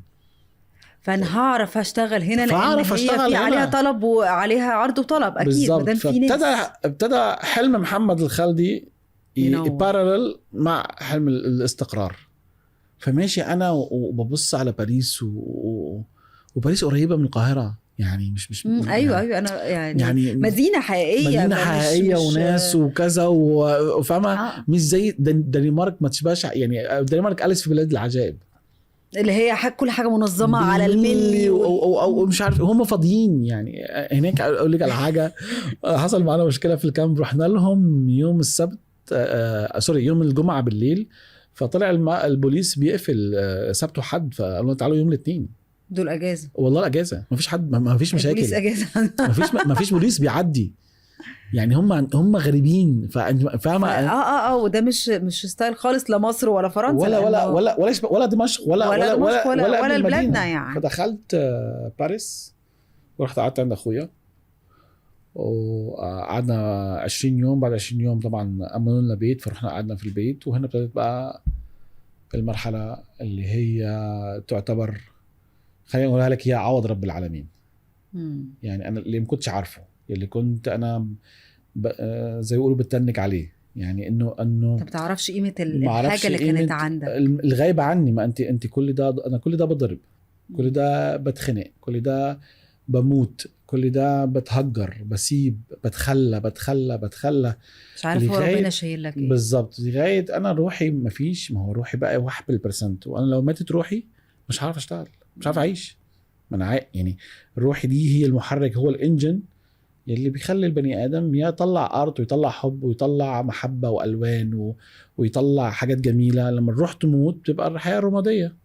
فانا هعرف اشتغل هنا لان هي في هنا. عليها طلب وعليها عرض وطلب اكيد ما دام في ناس. ابتدى حلم محمد الخالدي يبارلل مع حلم الاستقرار. فماشي انا وببص على باريس وباريس قريبه من القاهره يعني مش ايوه انا يعني مدينه حقيقيه وناس وكذا وفاهمه مش زي الدنمارك. ما تشبهش يعني الدنمارك أليس في بلاد العجائب اللي هي كل حاجه منظمه على الملي او مش عارف هم فاضيين يعني. هناك اقول لك على حاجه، حصل معنا مشكله في الكامب. رحنا لهم يوم السبت يوم الجمعه بالليل، فطلع البوليس بيقفل سبت وحد، فقالوا تعالوا يوم الاثنين، دول اجازه. والله اجازه، ما فيش حد، ما فيش مشاكل، البوليس اجازه ما فيش بوليس بيعدي يعني. هم غريبين، فاهمه وده مش ستايل خالص لمصر ولا فرنسا ولا دمشق ولا بلادنا يعني. فدخلت باريس ورحت قعدت عند اخويا وقعدنا 20 يوم. بعد 20 يوم طبعا امنوا لنا بيت، فرحنا قعدنا في البيت. وهنا ابتدت بقى المرحله اللي هي تعتبر، خلينا نقولها لك، هي عوض رب العالمين. يعني انا اللي ما كنتش عارفه، اللي كنت انا زي يقولوا بتنك عليه، يعني انه انت بتعرفش قيمه الحاجه اللي كانت عندك الغايبه عني. ما انت كل ده، انا كل ده بضرب، كل ده بتخنق، كل ده بموت، كل ده بتهجر، بسيب، بتخلى مش عارف هو ربنا شايل لك ايه بالظبط. لغايه انا روحي مفيش، ما هو روحي بقى 1%، وانا لو ماتت روحي مش عارف اشتغل، مش عارف اعيش. ما انا يعني روحي دي هي المحرك، هو الانجن اللي بيخلي البني ادم يطلع ارض ويطلع حب ويطلع محبه والوان ويطلع حاجات جميله. لما الروح تموت بتبقى الحياه رماديه،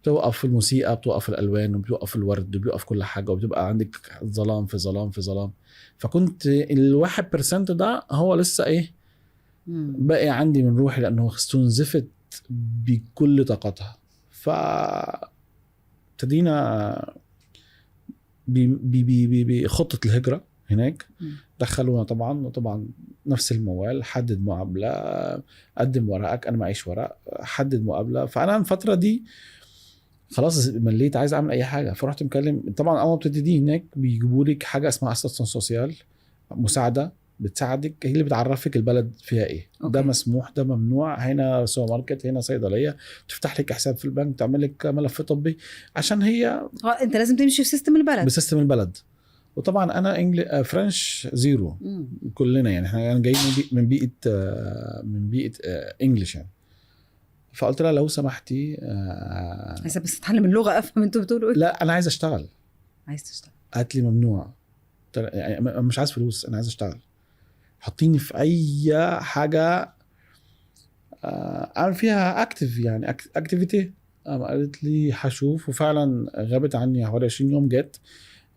بتوقف في الموسيقى، بتوقف الالوان، وبتوقف الورد، بتوقف كل حاجه، وبتبقى عندك ظلام في ظلام في ظلام. فكنت 1% ده هو لسه ايه باقي عندي من روحي، لانه استنزفت بكل طاقتها. ابتدينا بخطه الهجره هناك. دخلونا طبعا نفس الموال، حدد مقابله، قدم ورقك، انا معيش ورق، حدد مقابله. فانا الفتره دي خلاص مليت، عايز اعمل اي حاجه. فرحت مكلم، طبعا اول ما بتبتدي هناك بيجيبوا لك حاجه اسمها اسيستنت سوسيال، مساعده بتساعدك، هي اللي بتعرفك البلد فيها ايه. أوكي. ده مسموح، ده ممنوع، هنا سوبر ماركت، هنا صيدليه، تفتح لك حساب في البنك، تعمل لك ملف طبي، عشان هي انت لازم تمشي في سيستم البلد، بسيستم البلد. وطبعا انا فرنش زيرو. كلنا يعني احنا جايين من بيئه انجلش يعني. فقلت لها لو سمحتي عايزه بس اتعلم اللغه، افهم انتوا بتقولوا ايه. لا انا عايز اشتغل. عايز تشتغل؟ قالت لي ممنوع. يعني مش عايز فلوس، انا عايز اشتغل، حطيني في اي حاجه اعمل فيها اكتيف، يعني اكتيفيتي. قالت لي هشوف. وفعلا غابت عني حوالي 20 يوم. جت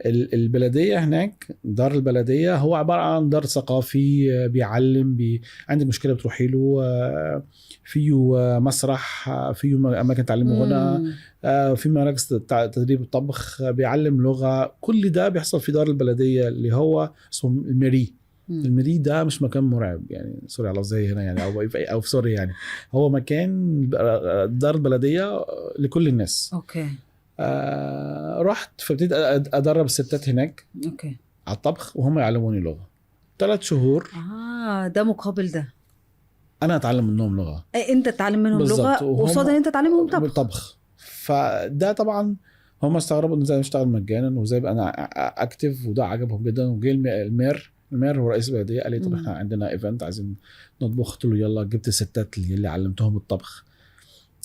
البلديه هناك، دار البلديه هو عباره عن دار ثقافي بيعلم، عندي مشكله بتروحي له، فيه مسرح، فيه اماكن تعليم غنى، في مراكز تدريب الطبخ، بيعلم لغه. كل ده بيحصل في دار البلديه اللي هو اسمه الميري. الميري ده مش مكان مرعب يعني، سوري على زي هنا يعني، او في سوريا يعني، هو مكان دار البلديه لكل الناس. اوكي. رحت فابتديت ادرب الستات هناك. اوكي. على الطبخ، وهم يعلموني لغه 3 شهور. ده مقابل ده انا اتعلم منهم لغه، انت تتعلم منهم لغه وصاد ان انت تعلمهم طبخ. فده طبعا هم استغربوا ان ازاي اشتغل مجانا وازاي بقى انا اكتف، وده عجبهم جدا. وجي المير هو رئيس البلديه، قال لي طب احنا عندنا ايفنت عايزين نطبخ. قلت له يلا. جبت الستات اللي علمتهم الطبخ،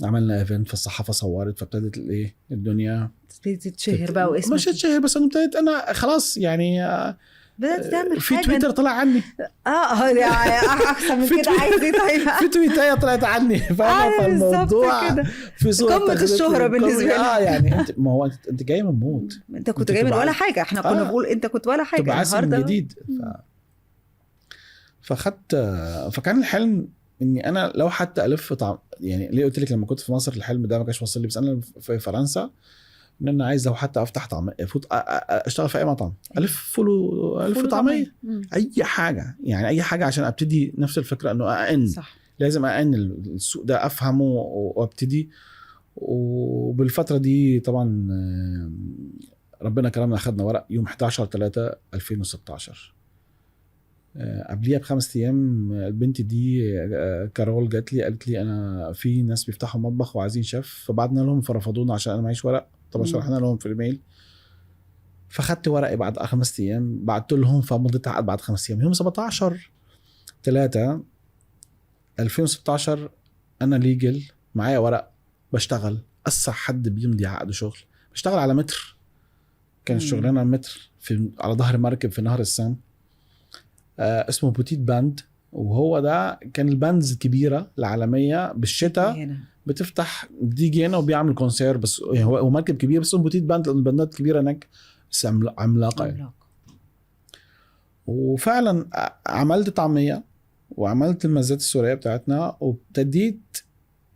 عملنا ايفنت في الصحافه، صورت، فابتدت الايه الدنيا تتشهر بقى، واسمك مش تتشهر بس انا ابتديت انا خلاص يعني بدأت تعمل في حاجة. تويتر طلع عني. يعني احسن من كده عايز ايه؟ طيب في تويتايه طلعت عني، فالموضوع في صوره قمة الشهرة بالنسبه لي. يعني انت، ما هو انت جاي من موت، انت كنت جاي من ولا حاجه. احنا كنا بنقول انت كنت ولا حاجه، النهارده من جديد. فخدت، فكان الحلم اني انا لو حتى الف يعني ليه قلت لك لما كنت في مصر الحلم ده ما كانش واصل لي، بس انا في فرنسا ان انا عايز لو حتى افتح طعميه، اشتغل في اي مطعم، الف طعميه، اي حاجه يعني، اي حاجه عشان ابتدي. نفس الفكره انه صح. لازم السوق ده افهمه وابتدي. وبالفتره دي طبعا ربنا كرمنا، اخذنا ورق يوم 11/3/2016. قبليها ب5 ايام البنت دي كارول جات لي، قالت لي انا في ناس بيفتحوا مطبخ وعايزين شيف. فبعدنا لهم، فرفضونا عشان انا معيش ورق. طبعا شرحنا لهم في الايميل. فخدت ورقي بعد 5 ايام، بعت لهم، فمضيت عقد بعد 5 ايام. يوم 17/3/2016 انا ليجل، معايا ورق، بشتغل. اسرع حد بيمضي عقد شغل، بشتغل على متر. كان الشغلانه متر على ظهر مركب في نهر السام، اسمه بوتيت باند. وهو ده كان الباندز الكبيره العالميه بالشتاء بتفتح، بتيجي هنا وبيعمل كونسير. بس هو مركب كبير، بس بوتيت باند، الباندات الكبيره هناك بس عملاقه. وفعلا عملت طعميه وعملت المزات السوريه بتاعتنا، وابتديت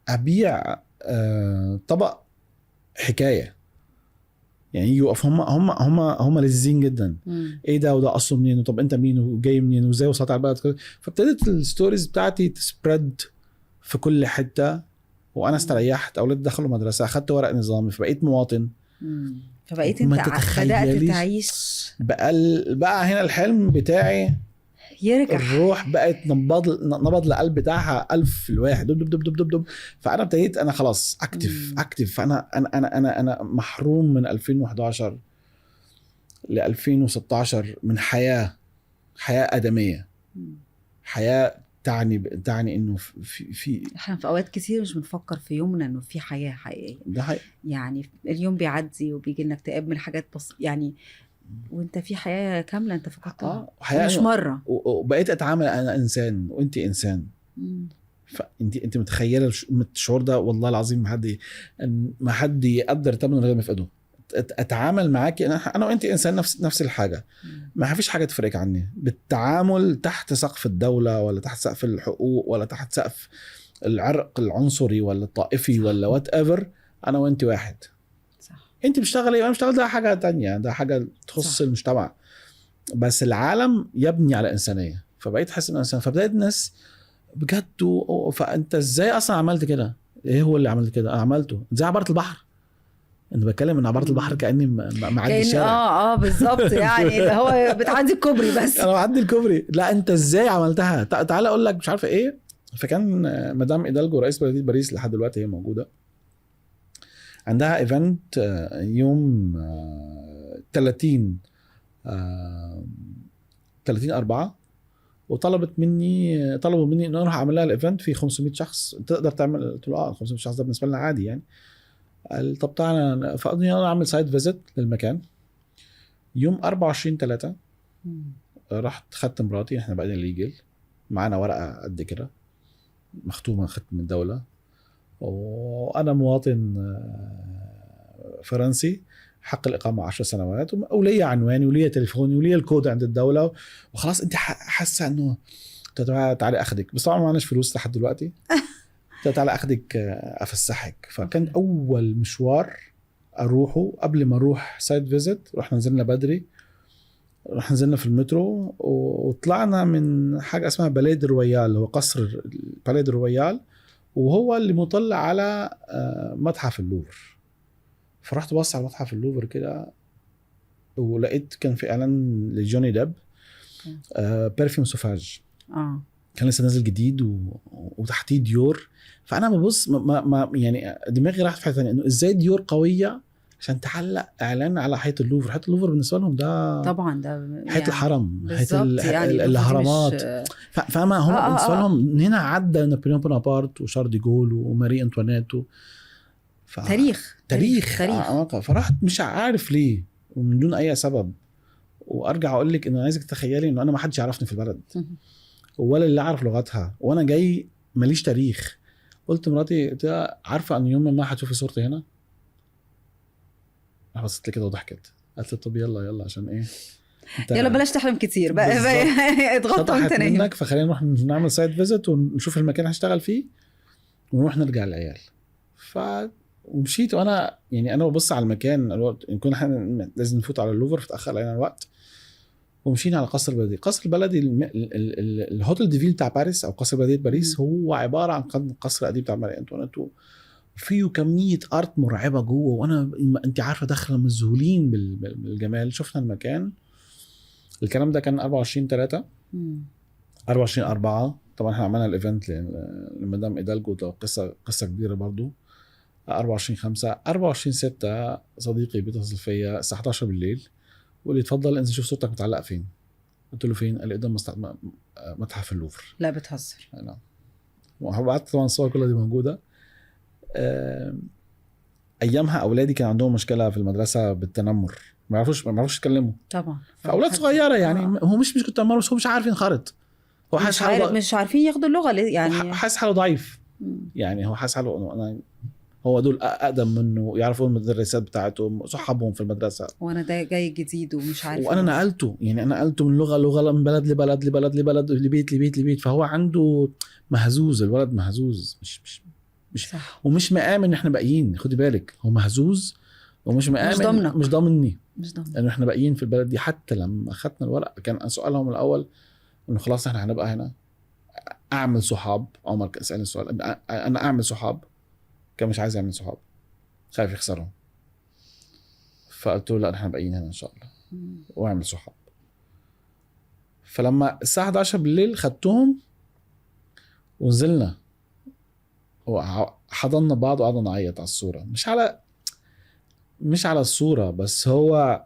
ابيع طبق حكايه يعني. يقف هم لذيذين جدا. ايه ده وده اصله منين، وطب انت مين وجاي منين وازاي وصلت على البلد. فابتدت الستوريز بتاعتي تسبريد في كل حته. وانا استريحت، اولاد دخلوا مدرسه، اخدت ورق نظامي، فبقيت مواطن. فبقيت انت بدأت تعيش بقى هنا الحلم بتاعي يرجع الروح بقت نبض القلب بتاعها 1000 في الواحد، دب دب دب دب دب. فانا ابتديت انا خلاص اكتف. فانا انا محروم من 2011 ل 2016 من حياه ادميه، حياه تعني انه احنا في اوقات كتير مش بنفكر في يومنا انه في حياه حقيقيه. ده حقيقي. يعني اليوم بيعدي وبيجي لنا اكتئاب من حاجات يعني وانت في حياه كامله انت فقدتها مش مره. وبقيت اتعامل انا انسان وانت انسان. فانت متخيله الشعور ده؟ والله العظيم ما حد يقدر ثمنه غير ما يفقده. اتعامل معاكي انا وانت انسان، نفس الحاجه. ما فيش حاجه تفرق عني بالتعامل تحت سقف الدوله، ولا تحت سقف الحقوق، ولا تحت سقف العرق العنصري ولا الطائفي ولا وات ايفر. انا وانت واحد. صح. انت بتشتغلي وانا بشتغل، ده حاجه تانية، ده حاجه تخص المجتمع. بس العالم يبني على انسانيه، فبقيت احس ان انسان. فبدات الناس بجد فانت ازاي اصلا عملت كده؟ ايه هو اللي عملت كده؟ عملته زي عباره البحر. انت بتكلم ان عباره البحر كاني معدي الشارع. بالظبط. يعني اللي هو بتعدي الكوبري بس. انا بعدي الكوبري. لا انت ازاي عملتها؟ تعال اقول لك مش عارفه ايه. فكان مدام إيدالجو رئيس بلديه باريس لحد دلوقتي هي موجوده، عندها ايفنت يوم 30 4، طلبوا مني ان انا اروح اعمل لها الايفنت في 500 شخص. تقدر تعمل؟ قلت له 500 شخص ده بالنسبه لنا عادي يعني. قال طب تعالى. فقضني انا اعمل سايت فيزيت للمكان يوم 24/3. رحت خدت مراتي، احنا بقينا ليجل، معانا ورقه قد كده مختومه ختم من الدوله، وانا مواطن فرنسي حق الإقامة 10 سنوات، ولي عنواني ولي تليفوني ولي الكود عند الدولة. وخلاص انت حاسة انه تعالي اخدك. بس طبعا ما معناش فلوس لحد دلوقتي. تعالي اخدك افسحك. فكان اول مشوار اروحه قبل ما اروح سايت فيزيت. رحنا نزلنا بدري، رحنا نزلنا في المترو وطلعنا من حاجة اسمها باليه دي رويال، هو قصر باليه دي رويال، وهو اللي مطلع على متحف اللوفر. فرحت بص على متحف اللوفر كده، ولقيت كان في اعلان لجوني ديب برفيوم سوفاج. كان لسه نازل جديد وتحتيه ديور. فانا ببص ما يعني دماغي راحت في حته ثانيه، انه ازاي ديور قويه عشان تعلق اعلان على حيط اللوفر. حيط اللوفر بالنسبه لهم ده طبعا ده حيط الحرم، حيط يعني الاهرامات. فما هم بالنسبه لهم هنا عدى نابليون بونابرت وشارل دي جول وماري انطوانيت تاريخ. فرحت مش عارف ليه ومن دون اي سبب. وارجع اقول لك انه عايزك تتخيلي انه انا ما حدش يعرفني في البلد ولا اللي اعرف لغتها، وانا جاي ماليش تاريخ. قلت مراتي عارفه ان يوم ما هتشوفي صورتي هنا؟ بصت لي كده وضحكت، قالت لي طب يلا عشان ايه يلا بلاش تحلم كتير بقى اتغطى وانت نايم. فخلينا نروح نعمل سايت فيزيت ونشوف المكان هنشتغل فيه ونروح نرجع العيال. ومشيت وانا يعني انا ببص على المكان الوقت نكون احنا لازم نفوت على اللوفر، فتاخر علينا الوقت. ومشينا على قصر البلديه. قصر البلدي الهوتيل دي فيل بتاع باريس او قصر بلديه باريس هو عباره عن قصر قديم بتاع ماري انطوانيت، وفيه كميه ارت مرعبه جوه. وانا انت عارفه داخله مذهولين بالجمال. شفنا المكان. الكلام ده كان 24/3 24/4. طبعا احنا عملنا الايفنت لمدام إيدالجو، ده قصه كبيره برضو. 24/5 24/6 صديقي بيتصل فيا الساعه 11 بالليل وقال لي اتفضل انزل شوف صورتك متعلقه فين. قلت له فين؟ قال لي قدام متحف اللوفر. لا بتهزر. نعم. وبعت طبعا الصور كلها دي موجوده. ايامها اولادي كان عندهم مشكله في المدرسه بالتنمر، ما يعرفوش يتكلموا طبعا. فاولاد صغيره يعني هو مش كنت تنمر، بس هو مش عارف ينخرط. هو مش عارفين ياخدوا اللغه يعني حاسس حاله ضعيف. يعني هو حاسس حاله انا هو دول اقدم منه، يعرفون المدرسات بتاعتهم صحابهم في المدرسه، وانا ده جاي جديد ومش عارف. وانا نقلته من لغه من بلد لبلد لبيت. فهو عنده مهزوز. الولد مهزوز مش صح. ومش مآمن ان احنا باقيين. خدي بالك هو مهزوز ومش مآمن، مش ضامنني لانه احنا باقيين في البلد دي. حتى لما اخذنا الورق كان سؤالهم الاول انه خلاص احنا هنبقى هنا. اعمل صحاب. عمر سألني السؤال، انا اعمل صحاب؟ كان مش عايز يعمل صحاب، خايف يخسرهم. فقلت له لا احنا باقيين هنا ان شاء الله واعمل صحاب. فلما الساعه 11 بالليل خدتهم ونزلنا وحضننا بعض وقعدنا نعيط على الصوره، مش على الصوره بس، هو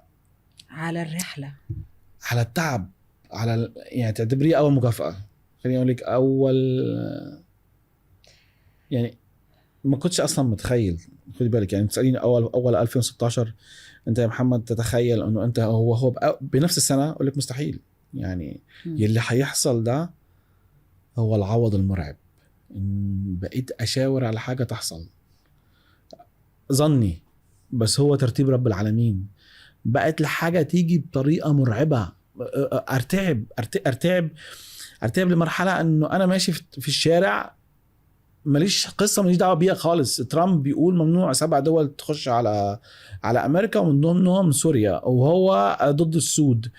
على الرحله، على التعب، على يعني تعتبريه اول مكافاه. خليني اقول لك يعني ما كنتش اصلا متخيل. خدي بالك يعني تساليني اول 2016 انت يا محمد تتخيل انه انت هو بنفس السنه؟ اقول لك مستحيل. يعني يلي هيحصل ده هو العوض المرعب. بقيت اشاور على حاجه تحصل ظني، بس هو ترتيب رب العالمين. بقت الحاجه تيجي بطريقه مرعبه، ارتعب لمرحله انه انا ماشي في الشارع ماليش قصه، ماليش دعوه بيها خالص. ترامب بيقول ممنوع 7 دول تخش على امريكا ومن ضمنهم سوريا، وهو ضد السود.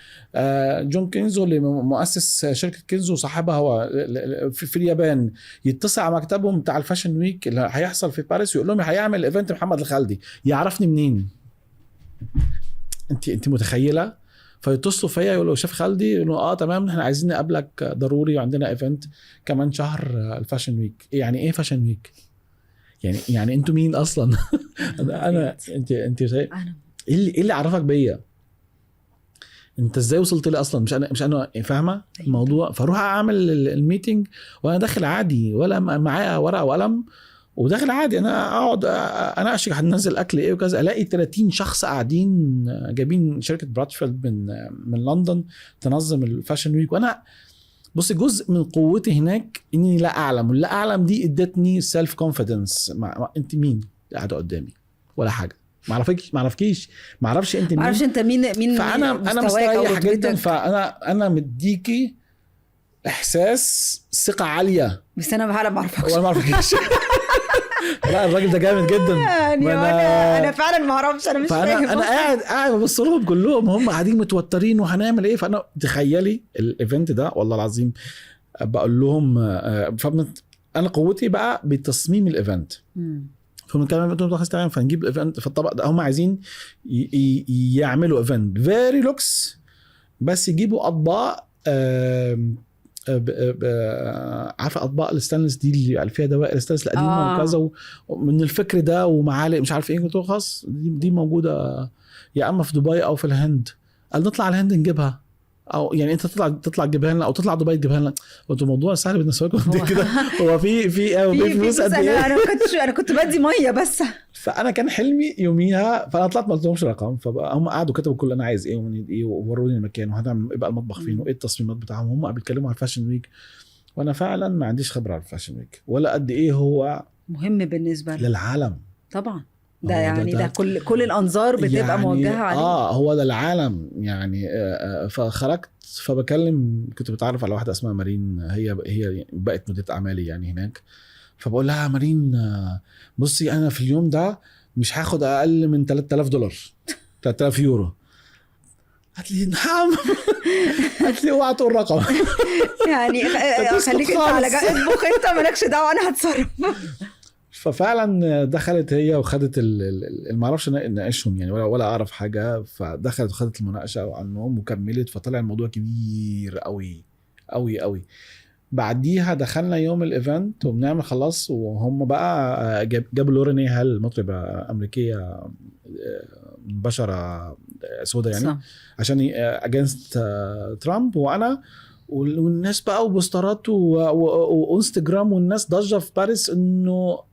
جون كينزو اللي مؤسس شركه كينزو وصاحبها هو في اليابان يتصل على مكتبهم بتاع الفاشن ويك اللي هيحصل في باريس ويقول لهم هيعمل ايفنت محمد الخالدي. يعرفني منين؟ انت متخيله؟ فيتصلوا فيا يقولوا شيف خالدي، يقولوا تمام احنا عايزين نقابلك ضروري وعندنا ايفنت كمان شهر الفاشن ويك. يعني ايه فاشن ويك؟ يعني انتوا مين اصلا؟ انا انت ايه اللي عرفك بيا؟ انت ازاي وصلت لي اصلا؟ مش انا فاهمه الموضوع. فاروح اعمل الميتنج وانا داخل عادي ولا معايا ورقه وقلم، وداخل عادي انا اقعد اناقش هننزل اكل ايه وكذا، الاقي 30 شخص قاعدين جايبين شركه براتشفيلد من لندن تنظم الفاشن ويك. وانا بص جزء من قوتي هناك اني لا اعلم، واللا اعلم دي ادتني سيلف كونفيدنس. انت مين قاعده قدامي؟ ولا حاجه، ما اعرفكيش، ما اعرفش انت مين، ما اعرفش انت مين فانا مستريح جدا. فانا مديكي احساس ثقه عاليه، بس انا ما اعرفكش ولا ما اعرفكيش. لا الراجل ده جامد جدا يعني انا فعلا ما اعرفش، انا مش فاهم. انا قاعد ببص لهم كلهم هم قاعدين متوترين وهنعمل ايه. فانا تخيلي الايفنت ده والله العظيم بقول لهم انا قوتي بقى بتصميم الايفنت. فبنتكلم انتوا متخصصين تمام، فنجيب الايفنت في الطبق ده. هم عايزين يعملوا ايفنت فيري لوكس، بس يجيبوا اطباق عارفه اطباق الستانلس دي اللي فيها دوائر الستانلس القديمه وكذا، ومن الفكر ده ومعالق مش عارف ايه. قلت له خلاص دي موجوده يا اما في دبي او في الهند. قال نطلع على الهند نجيبها، او يعني انت تطلع تجيبها لنا او تطلع دبي تجيبها لنا. قلت الموضوع سهل بالنسبه لكم كده؟ هو في فلوس قد ايه؟ انا كنت بدي ميه بس. فانا كان حلمي يوميها، فانا طلعت ما قلتلهمش رقم. فهم قعدوا كتبوا كل انا عايز ايه ومن ايه ووروني المكان وهنعمل يبقى المطبخ فين وايه التصميمات بتاعهم. هم بيتكلموا على الفاشن ويك وانا فعلا ما عنديش خبره على الفاشن ويك ولا قد ايه هو مهم بالنسبه للعالم. طبعا ده يعني ده كل الانظار بتبقى يعني موجهه عليه. هو ده العالم يعني. فخرجت فبكلم، كنت بتعرف على واحده اسمها مارين، هي بقت مديره اعمالي يعني هناك. فبقول لها مارين بصي انا في اليوم ده مش هاخد اقل من $3000 $3000 يورو. قالت لي نعم. قالت لي اوعى تقول رقم. يعني خليك انت على جنب، اطبخ انت مالكش دعوه انا هتصرف. ففعلا دخلت هي وخدت ما اعرفش ناقشهم يعني ولا اعرف حاجه. فدخلت وخدت المناقشه عنهم وكملت، فطلع الموضوع كبير قوي قوي قوي. بعديها دخلنا يوم الايفنت وبنعمل خلاص، وهم بقى جابوا لوريني هال المطربه امريكيه بشره سوداء يعني صح. عشان اجينست ترامب. وانا والناس بقى وبوسترات وانستجرام والناس ضجه في باريس انه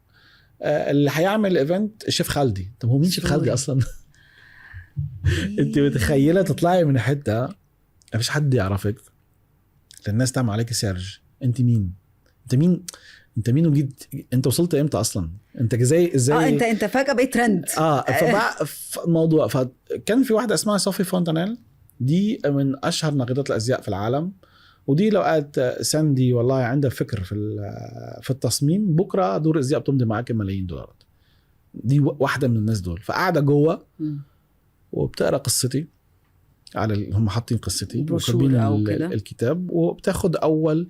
اللي هيعمل ايفنت الشيف خالدي. طب هو مين شيف خالدي اصلا؟ انت متخيله تطلعي من حته مفيش حد يعرفك، الناس تعمل عليك سيرج. انت مين وجيت؟ انت وصلت امتى اصلا؟ انت ازاي انت فجاه بقيت ترند. فبقى الموضوع. فكان في واحده اسمها صوفي فونتانيل، دي من اشهر ناقدات الازياء في العالم، ودي لو قالت ساندي والله عندها فكر في التصميم بكره دور ازياء بتمضي معاك ملايين دولارات. دي واحده من الناس دول. فقاعده جوه وبتقرا قصتي على هم حاطين قصتي وكاتبين الكتاب، وبتاخد اول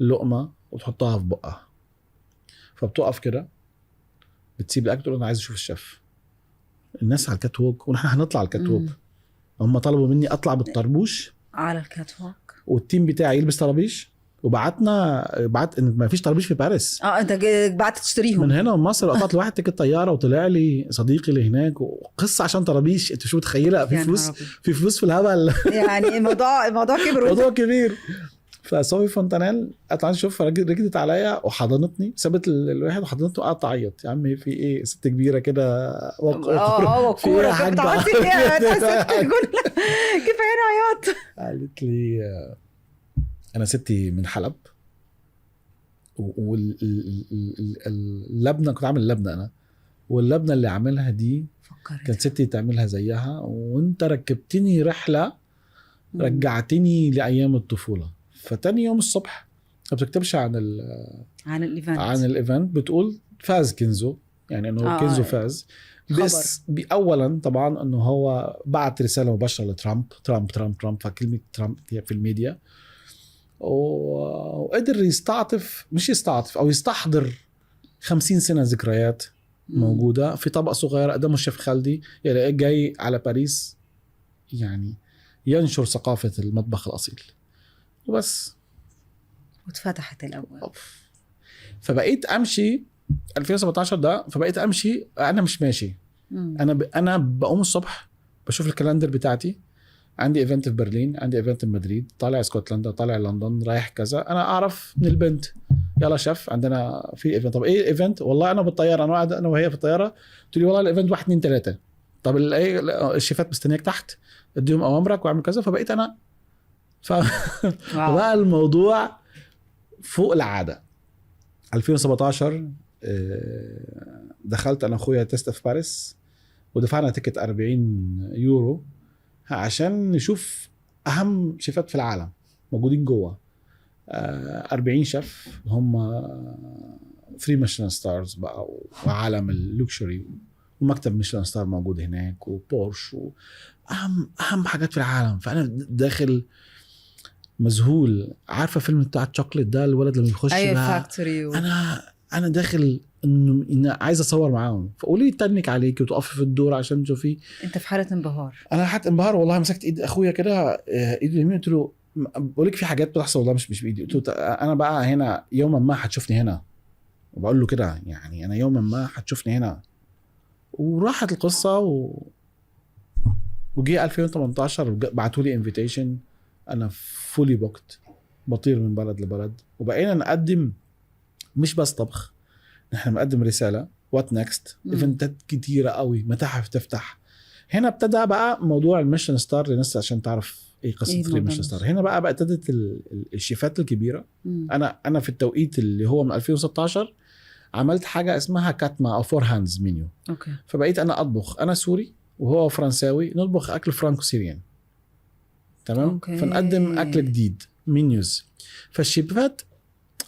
لقمه وتحطها في بقها. فبتقف كده بتسيب الاكل تقول انا عايز اشوف الشيف. الناس على الكات ووك ونحن هنطلع على الكات ووك. هم طلبوا مني اطلع بالطربوش على الكات ووك والتيم بتاعي يلبس طرابيش، بعت ان ما فيش طرابيش في باريس. انت بعت تشتريهم من هنا من مصر قطعت لواحد تيكت طياره وطلع لي صديقي اللي هناك وقصه عشان طرابيش. انت شو متخيله؟ في فلوس، في فلوس في الهبل. يعني الموضوع كبر. موضوع كبير. فصوفي فونتانيل قطعت شوف ركضت عليا وحضنتني، سابت الواحد وحضنته وقعدت تعيط. يا عمي في ايه؟ ست كبيره كده وكوره في ايه يا حاجه؟ كفايه عياط. قالت لي انا ستي من حلب، واللبنه كنت عامل لبنه انا، واللبنه اللي عاملها دي كانت ستي تعملها زيها، وانت ركبتني رحله رجعتني لايام الطفوله. فتاني يوم الصبح ما بتكتبش عن الايفنت، بتقول فاز كنزو، يعني انه كنزو فاز. بس اولا طبعا انه هو بعت رساله مباشره لترامب، ترامب فكلمه ترامب في الميديا، وقدر يستعطف، مش يستعطف او يستحضر 50 سنه ذكريات موجوده في طبق صغير قدامه الشيف خالدي، يعني جاي على باريس يعني ينشر ثقافه المطبخ الاصيل وبس. واتفتحت الاول. فبقيت امشي 2017 ده، فبقيت امشي انا مش ماشي. انا بقوم الصبح بشوف الكالندر بتاعتي، عندي ايفنت في برلين، عندي ايفنت في مدريد، طالع اسكتلندا، طالع لندن، رايح كذا. انا اعرف من البنت يلا شيف عندنا في ايفنت. طب ايه الايفنت؟ والله انا بالطياره، انا قاعد انا وهي في الطياره، تقول لي والله الايفنت 1 2 3. طب الشيفات مستنياك تحت، اديهم اوامرك واعمل كذا. فبقيت انا بقى الموضوع فوق العاده. 2017 دخلت انا اخويا تيست في باريس، ودفعنا تيكت 40 يورو عشان نشوف اهم شيفات في العالم موجودين جوه. 40 شيف، هم 3 ميشلان ستارز بقى، وعالم اللوكشري، ومكتب ميشلان ستار موجود هناك، وبورش، اهم حاجات في العالم. فانا داخل مذهول. عارفه فيلم بتاع الشوكليت ده، الولد لما يخش فاكتوري انا داخل انه عايز اصور معاهم. فقولي تنك عليكي وتقفي في الدور عشان تشوفي. انت في حاله انبهار. انا حالة انبهار والله. مسكت ايد اخويا كده، ايده اليمين، قلت له بقول لك في حاجات بتحصل والله مش بايدي. قلت له انا بقى هنا يوما ما هتشوفني هنا، وبقول له كده يعني انا يوما ما هتشوفني هنا. وراحت القصه وجي 2018 بعتوا لي انفيتيشن، انا فولي بوكت، بطير من بلد لبلد. وبقينا نقدم مش بس طبخ، نحن نقدم رساله وات نيكست، ايفنتات كتيره قوي، متاحف تفتح. هنا ابتدى بقى موضوع الميشن ستار للناس عشان تعرف ايه قصه 3 ميشن ستار. هنا بقى ابتدت الشيفات الكبيره. انا في التوقيت اللي هو من 2016 عملت حاجه اسمها كاتما او فور هاندز منيو. فبقيت انا اطبخ، انا سوري وهو فرنساوي، نطبخ اكل فرانكو سيريان، تمام. فنقدم اكل جديد، منيوز. فالشيفات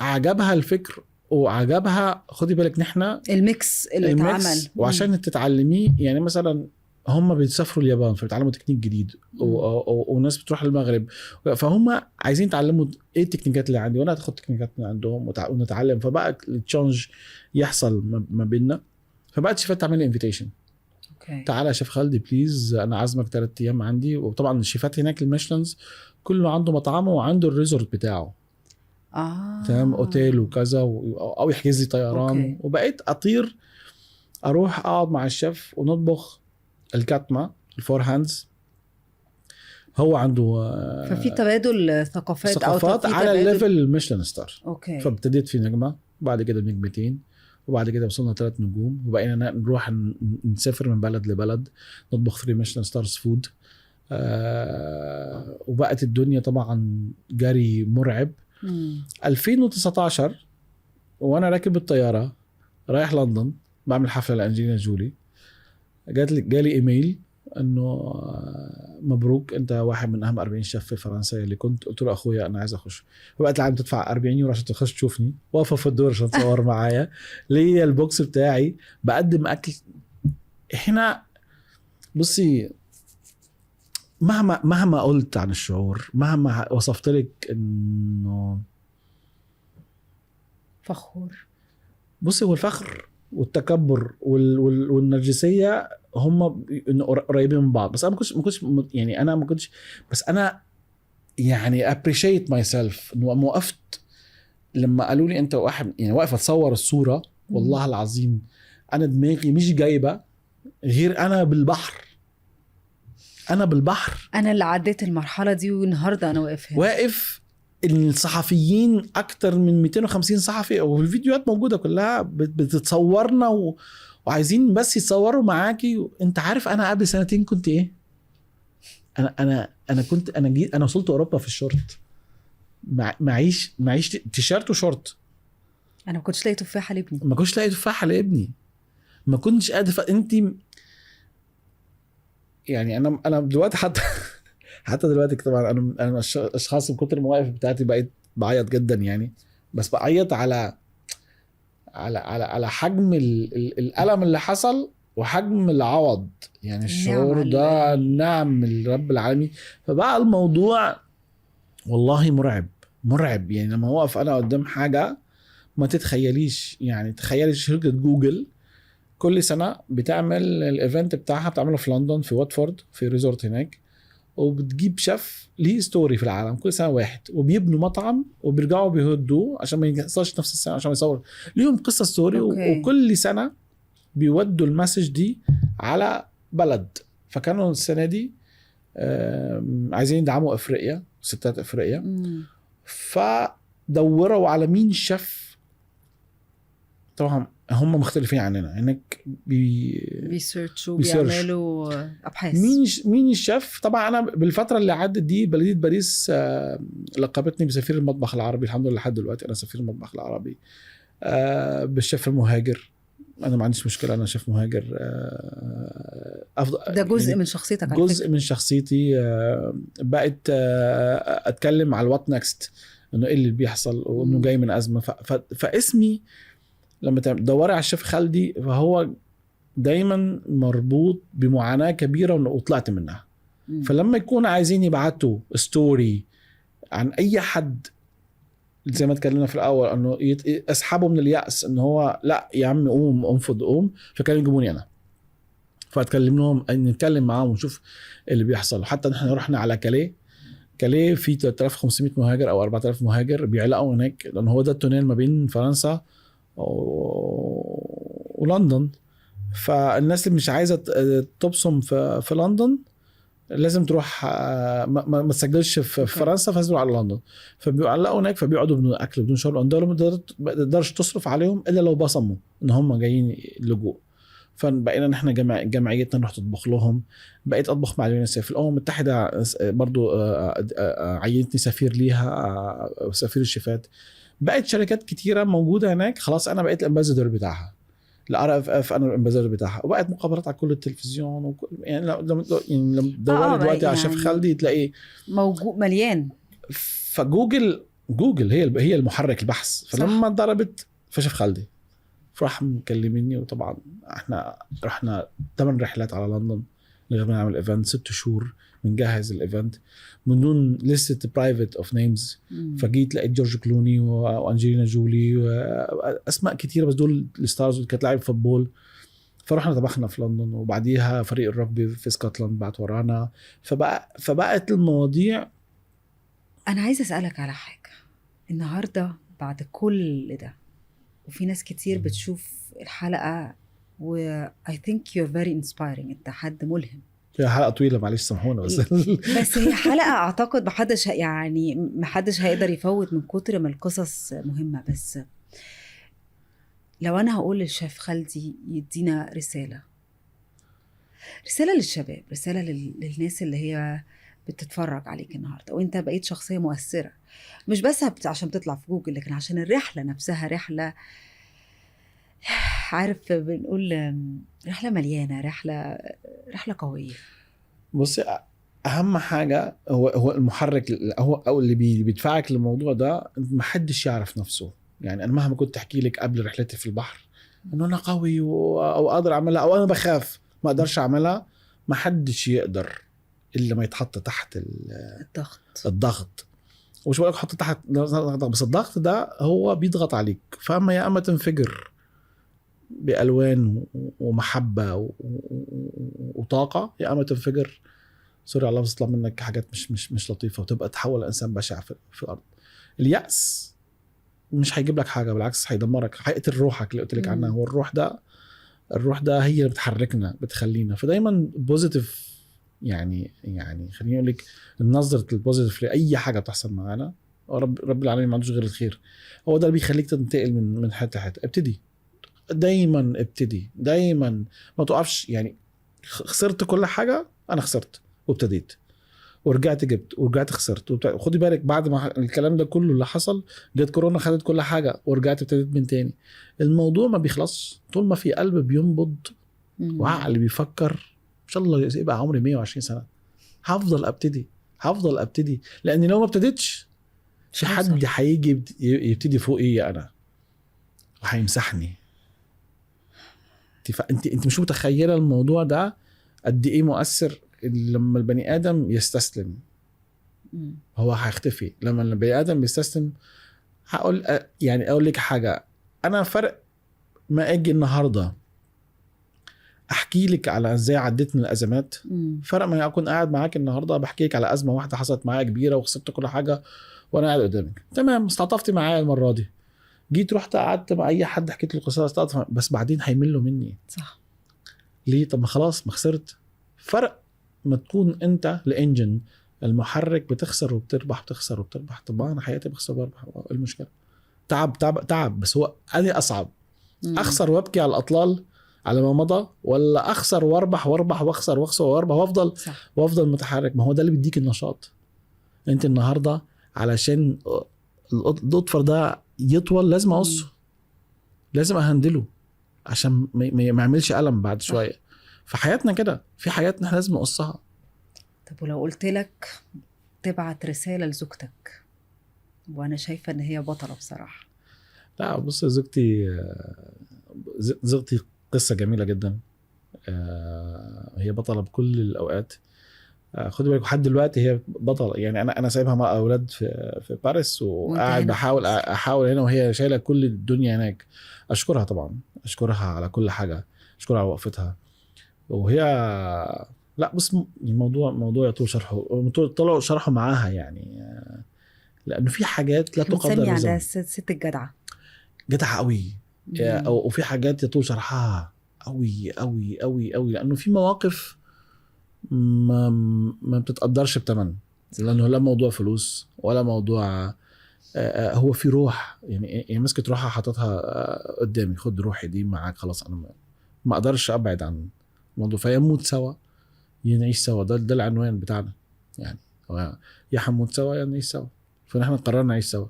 عجبها الفكر وعجبها، خدي بالك نحن الميكس اللي اتعمل. وعشان تتعلميه يعني مثلا هم بيسافروا اليابان فبيتعلموا تكنيك جديد، وناس بتروح المغرب، فهم عايزين يتعلموا ايه التكنيكات اللي عندي وانا هاخد التكنيكات من عندهم ونتعلم. فبقى التشالنج يحصل ما بيننا. فبقت شيفات تعمل انفيتيشن، تعالى يا شيف خالدي بليز انا عازمك 3 ايام عندي. وطبعا الشيفات هناك الميشلانز كله عنده مطعمه وعنده الريزورت بتاعه، تمام، اوتيل وكذا، او يحجز لي طيران. وبقيت اطير اروح اقعد مع الشيف ونطبخ الكاتما الفور هاندز. هو عنده ففي تبادل ثقافات على الليفل ميشلان ستار. فابتديت في نجمه، وبعد كده نجمتين، وبعد كده وصلنا 3 نجوم، وبقينا نروح نسافر من بلد لبلد نطبخ 3 ميشلان ستارز فود. وبقت الدنيا طبعا جري مرعب. 2019 وانا راكب الطياره رايح لندن بعمل حفله لانجلينا جولي، جالي ايميل انه مبروك انت واحد من اهم 40 شيف في فرنسا اللي كنت. قلت له اخويا انا عايز اخش. فبقت العالم تدفع 40 يورو عشان تخش تشوفني واقفه في الدور عشان تصور معايا ليا البوكس بتاعي بقدم اكل. هنا بصي، مهما قلت عن الشعور، مهما وصفت لك انه فخور، بصي هو الفخر والتكبر والنرجسيه هم قريبين من بعض. بس انا ما كنتش يعني انا ما كنتش، بس انا يعني appreciate myself انه وقفت لما قالوا لي انت واحد يعني واقف اتصور الصوره. والله العظيم انا دماغي مش جايبه غير انا بالبحر. انا اللي عديت المرحله دي والنهارده انا واقف هنا واقف. الصحفيين اكتر من 250 صحفي والفيديوهات موجوده كلها بتتصورنا وعايزين بس يتصوروا معاكي. انت عارف انا قبل سنتين كنت ايه؟ انا جيت انا وصلت اوروبا في الشورت. معيش تيشيرت وشورت. انا ما كنتش لاقي تفاحه لابني. ما كنتش لاقي تفاحه لابني. ما كنتش قادر. انت يعني انا دلوقتي حتى دلوقتي طبعا انا اشخاص من كتر المواقف بتاعتي بقيت بعيط جدا يعني. بس بعيط على حجم الألم اللي حصل وحجم العوض يعني. الشعور ده نعم من رب العالمين. فبقى الموضوع والله مرعب يعني. لما وقف انا قدام حاجة ما تتخيليش يعني. تخيلي شركة جوجل كل سنة بتعمل الايفنت بتاعها، بتعمله في لندن في واتفورد في ريزورت هناك، وبتجيب شيف ليه ستوري في العالم كل سنة واحد، وبيبنوا مطعم وبيرجعوا بيهدوه عشان ما يحصلش نفس السنة عشان يصور ليهم قصة ستوري. وكل سنة بيودوا المسج دي على بلد. فكانوا السنة دي عايزين يدعموا افريقيا، ستات افريقيا. فدوروا على مين الشيف. طبعا هم مختلفين عننا هناك. بيسيرشوا بيعملوا ابحاث مين الشيف. طبعا انا بالفتره اللي عدت دي بلديه باريس لقبتني بسفير المطبخ العربي. الحمد لله لحد دلوقتي انا سفير المطبخ العربي. بالشيف المهاجر انا ما عنديش مشكله، انا شيف مهاجر. افضل ده جزء يعني من شخصيتك. جزء من شخصيتي. بقيت اتكلم على الوات نكست، انه ايه اللي بيحصل وانه جاي من ازمه. فاسمي لما تدوري على الشيف خالدي فهو دايما مربوط بمعاناة كبيرة وطلعت منها. فلما يكون عايزين يبعتوا ستوري عن اي حد زي ما اتكلمنا في الاول انه اسحبوا من اليأس انه هو لا يا عم قوم انفض قوم، فكانوا يجيبوني انا. فاتكلم لهم نتكلم معاهم ونشوف اللي بيحصل. حتى نحن رحنا على كاليه في 3500 مهاجر او 4000 مهاجر بيعلقوا هناك، لانه هو ده التونيل ما بين فرنسا ولندن. فالناس اللي مش عايزه تبصم في لندن لازم تروح ما تسجلش في فرنسا، فازلوا على لندن. فبيعلقوا هناك، فبيقعدوا بدون اكل بدون شرب. ما تقدرش تصرف عليهم الا لو بصموا ان هم جايين لجوء. فبقينا نحن جمعيتنا نروح تطبخ لهم. بقيت اطبخ مع اليونيسيف. الامم المتحده برضو عينتني سفير ليها، سفير الشيفات. بقيت شركات كتيره موجوده هناك. خلاص انا بقيت الامباسادور بتاعها. الRFF انا الامباسادور بتاعها. وبقت مقابلات على كل التلفزيون وكل يعني لما دوري دلوقتي على شيف خالدي تلاقيه موجود مليان. فجوجل هي المحرك البحث. فلما ضربت فشيف خالدي فراح مكلميني. وطبعا احنا رحنا 8 رحلات على لندن لغايه ما نعمل ايفنت. 6 شهور بنجهز الايفنت من دون ليست برايفت اوف نيمز. فجيت لقيت جورج كلوني وانجلينا جولي واسماء كتيره، بس دول الستارز اللي كانت لاعب فوتبول. فرحنا طبخنا في لندن، وبعديها فريق الرugby في اسكتلند بعت ورانا. فبقت المواضيع. انا عايزه اسالك على حاجه النهارده بعد كل ده، وفي ناس كتير بتشوف الحلقه و I think you're very inspiring. انت حد ملهم. هي حلقة طويلة معلش سامحونا بس هي حلقة أعتقد محدش هيقدر يفوت من كتر ما القصص مهمة. بس لو أنا هقول للشيف خالدي يدينا رسالة للشباب، رسالة للناس اللي هي بتتفرج عليك النهاردة، وانت بقيت شخصية مؤثرة مش بس عشان تطلع في جوجل، لكن عشان الرحلة نفسها رحلة، عارف بنقول رحلة مليانة، رحلة قوية. بصي اهم حاجه هو المحرك، هو او اللي بيدفعك للموضوع ده. ما حدش يعرف نفسه يعني. انا مهما كنت احكي لك قبل رحلتي في البحر انه انا قوي او اقدر اعملها، او انا بخاف ما اقدرش اعملها، ما حدش يقدر الا ما يتحط تحت الضغط. وش بقولك حط تحت بس الضغط ده هو بيضغط عليك. فاما يا اما تنفجر بألوان ومحبة وطاقة، يا اما تنفجر سوري على اللفظ، تطلع منك حاجات مش لطيفه وتبقى تحول لانسان بشع في الارض. اليأس مش هيجيب لك حاجه، بالعكس هيدمرك، هيقتل روحك اللي قلت لك عنها. هو الروح ده هي اللي بتحركنا بتخلينا. فدايما بوزيتيف، يعني خليني اقول لك النظره البوزيتيف لاي حاجه بتحصل معانا. رب العالمين ما عندوش غير الخير، هو ده اللي بيخليك تنتقل من حته حته. ابتدي دايما ما توقفش. يعني خسرت كل حاجه، انا خسرت وابتديت ورجعت جبت ورجعت خسرت خدي بالك بعد ما الكلام ده كله اللي حصل جت كورونا خدت كل حاجه ورجعت ابتديت من تاني. الموضوع ما بيخلصش طول ما في قلب بينبض وعقل بيفكر. ان شاء الله يبقى عمري 120 سنه هفضل ابتدي لان لو ما ابتديتش في حد هيجي يبتدي فوقي انا وهيمسحني. انت مش متخيله الموضوع ده قد ايه مؤثر. لما البني ادم يستسلم هو هيختفي. لما البني ادم بيستسلم اقول لك حاجه، انا فرق ما اجي النهارده احكي لك على ازاي عديت من الازمات، فرق ما اكون قاعد معاك النهارده بحكي لك على ازمه واحده حصلت معايا كبيره وخسرت كل حاجه وانا قاعد قدامك. تمام، استعطفتي معايا المره دي، جيت رحت قعدت مع اي حد حكيت له قصه بس بعدين هيملوا مني. صح. ليه؟ طب ما خلاص ما خسرت. فرق ما تكون انت الانجن المحرك بتخسر وبتربح بتخسر وبتربح. طب انا حياتي بخسر وبربح، المشكله تعب بس هو اني اصعب اخسر وابكي على الاطلال على ما مضى، ولا اخسر واربح واخسر واربح وافضل متحرك. ما هو ده اللي بيديك النشاط. انت النهارده علشان الاضفر ده يطول لازم اقصه، لازم اهندله عشان ما يعملش ألم بعد شويه. في حياتنا كده، في حياتنا احنا لازم نقصها. طب ولو قلت لك تبعت رساله لزوجتك، وانا شايفه ان هي بطله بصراحه. لا بص، زوجتي قصه جميله جدا. هي بطله بكل الاوقات. خدي بالك لحد دلوقتي هي بطله. يعني انا سايبها مع اولاد في باريس وقاعد احاول هنا وهي شايله كل الدنيا هناك. اشكرها طبعا، اشكرها على كل حاجه، اشكرها على وقفتها. وهي لا بص، موضوع يطول شرحه معاها يعني. لانه في حاجات لا تقدر بنسمي عندها ست الجدعه قوي. وفي حاجات يطول شرحها قوي قوي قوي قوي، لانه في مواقف ما بتتقدرش بتمن. لانه لا موضوع فلوس ولا موضوع هو في روح. يعني مسكت روحها حطتها قدامي، خد روحي دي معاك خلاص. انا ما اقدرش ابعد عن الموضوع. فيموت سوا ينعيش سوا، ده العنوان بتاعنا يعني. يا حنموت سوا يا نعيش سوا. فنحن قررنا نعيش سوا،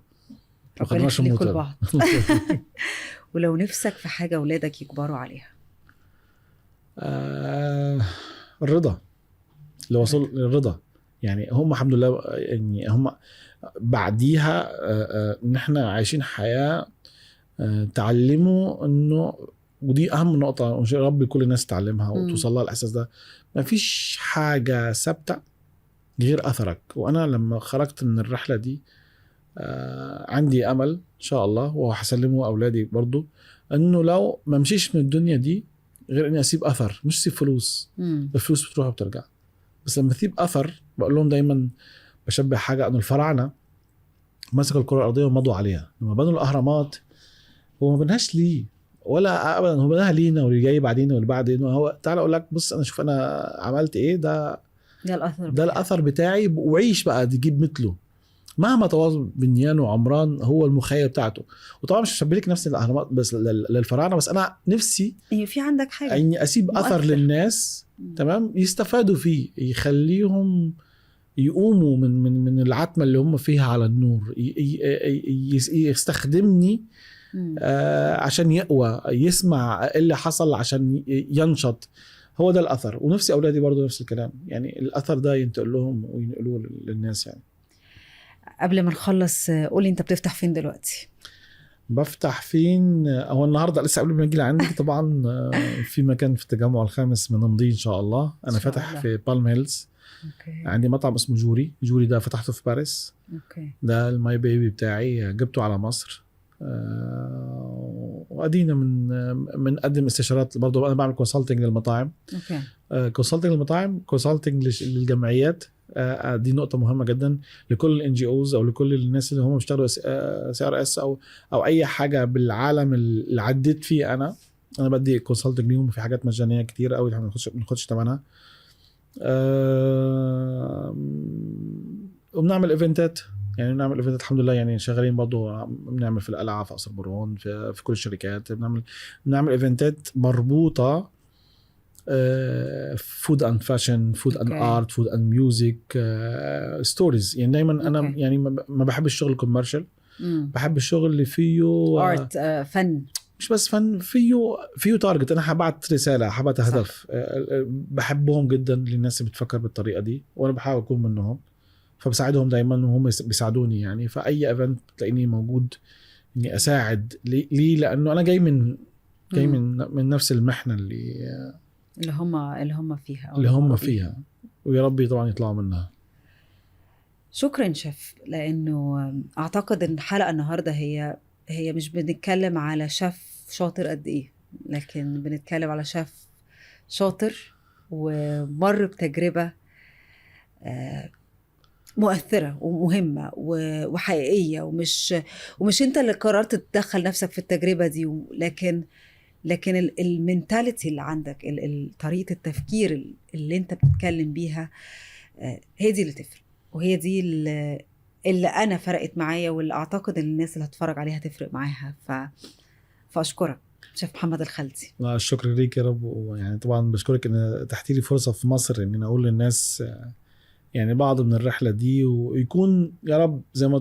ما قررناش نموت بعض. ولو نفسك في حاجه اولادك يكبروا عليها؟ الرضا. اللي وصل الرضا. يعني هم الحمد لله، يعني هم بعديها نحن عايشين حياة تعلموا انه، ودي اهم نقطة ربي كل الناس تعلمها وتوصل لها الاحساس ده. ما فيش حاجة ثابتة غير اثرك. وانا لما خرجت من الرحلة دي عندي امل ان شاء الله، وهسلمه اولادي برضو، انه لو ما مشيش من الدنيا دي غير اني اسيب اثر، مش اسيب فلوس. الفلوس بتروح وبترجع، بس لما اسيب اثر. بقول لهم دايما بشبه حاجه، انه الفراعنه مسكوا الكره الارضيه ومضوا عليها. لما بنوا الاهرامات هو ما بناش ليه ولا ابدا، هو بناها لينا واللي جاي بعدين واللي بعدين. هو تعال اقول لك بص، انا شوف انا عملت ايه. ده الاثر بتاعي، وعيش بقى تجيب مثله. مهما تواصل بنيان وعمران هو المخيل بتاعته. وطبعا مش هشبهلك نفس الاهرامات بس للفراعنه، بس انا نفسي في عندك حاجه اني اسيب اثر للناس تمام يستفادوا فيه، يخليهم يقوموا من العتمه اللي هم فيها على النور. يستخدمني عشان يقوى، يسمع اللي حصل عشان ينشط. هو ده الاثر. ونفسي اولادي برضو نفس الكلام، يعني الاثر ده ينتقل لهم وينقلوه للناس. يعني قبل ما نخلص قولي انت بتفتح فين دلوقتي؟ بفتح فين؟ هو النهارده لسه قبل ما اجي لعندك طبعا في مكان في التجمع الخامس من نمضي ان شاء الله. انا فاتح في بالم هيلز. عندي مطعم اسمه جوري ده فتحته في باريس. ده الماي بيبي بتاعي، جبته على مصر. وادينا من قدم استشارات برضو. انا بعمل كونسلتنج للمطاعم. كونسلتنج للمطاعم، كونسلتنج للجمعيات. دي نقطة مهمة جدا لكل ال NGOs أو لكل الناس اللي هم بيشتغلوا CRS أو أي حاجة بالعالم اللي عديت فيه. أنا بدي كونسلتنج ليهم في حاجات مجانية كتير قوي ما بناخدش ثمنها. وبنعمل إيفنتات، يعني بنعمل إيفنتات الحمد لله، يعني شغالين برضو بنعمل في القلعة، في قصر برون، في كل الشركات بنعمل إيفنتات مربوطة فود اند فاشن، فود اند ارت، فود اند ميوزك، ستوريز. يعني دايما انا يعني ما بحبش الشغل الكوميرشال، بحب الشغل اللي فيه ارت، فن، مش بس فن، فيه تارجت. انا حبعت رساله، حبعت هدف. بحبهم جدا للناس اللي بتفكر بالطريقه دي، وانا بحاول اكون منهم، فبساعدهم دايما وهم بيساعدوني. يعني فاي ايفنت تلاقيني موجود اني اساعد. ليه؟ لانه انا جاي من نفس المحنه اللي هم فيها، ويا ربي طبعا يطلعوا منها. شكرا شيف، لانه اعتقد ان الحلقه النهارده هي مش بنتكلم على شيف شاطر قد ايه، لكن بنتكلم على شيف شاطر ومر بتجربه مؤثره ومهمه وحقيقيه، ومش انت اللي قررت تدخل نفسك في التجربه دي، لكن المينتاليتي اللي عندك، طريقة التفكير اللي انت بتتكلم بيها، هي دي اللي تفرق، وهي دي اللي انا فرقت معايا، واللي اعتقد ان الناس اللي هتفرج عليها تفرق معاها. فاشكرك شيف محمد الخلدي. لا، الشكر ليك يا رب. ويعني طبعا بشكرك ان تحتي لي فرصة في مصر ان انا اقول للناس يعني بعض من الرحلة دي، ويكون يا رب زي ما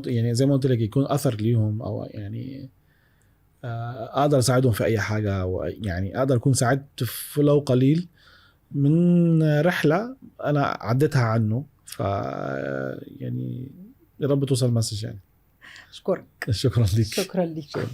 قلت لك يكون اثر ليهم، او يعني اقدر اساعدهم في اي حاجه، ويعني اقدر اكون ساعدت في لو قليل من رحله انا عديتها عنه. يعني يا رب توصل المسج. يعني اشكرك. شكرا لك. شكرا لك.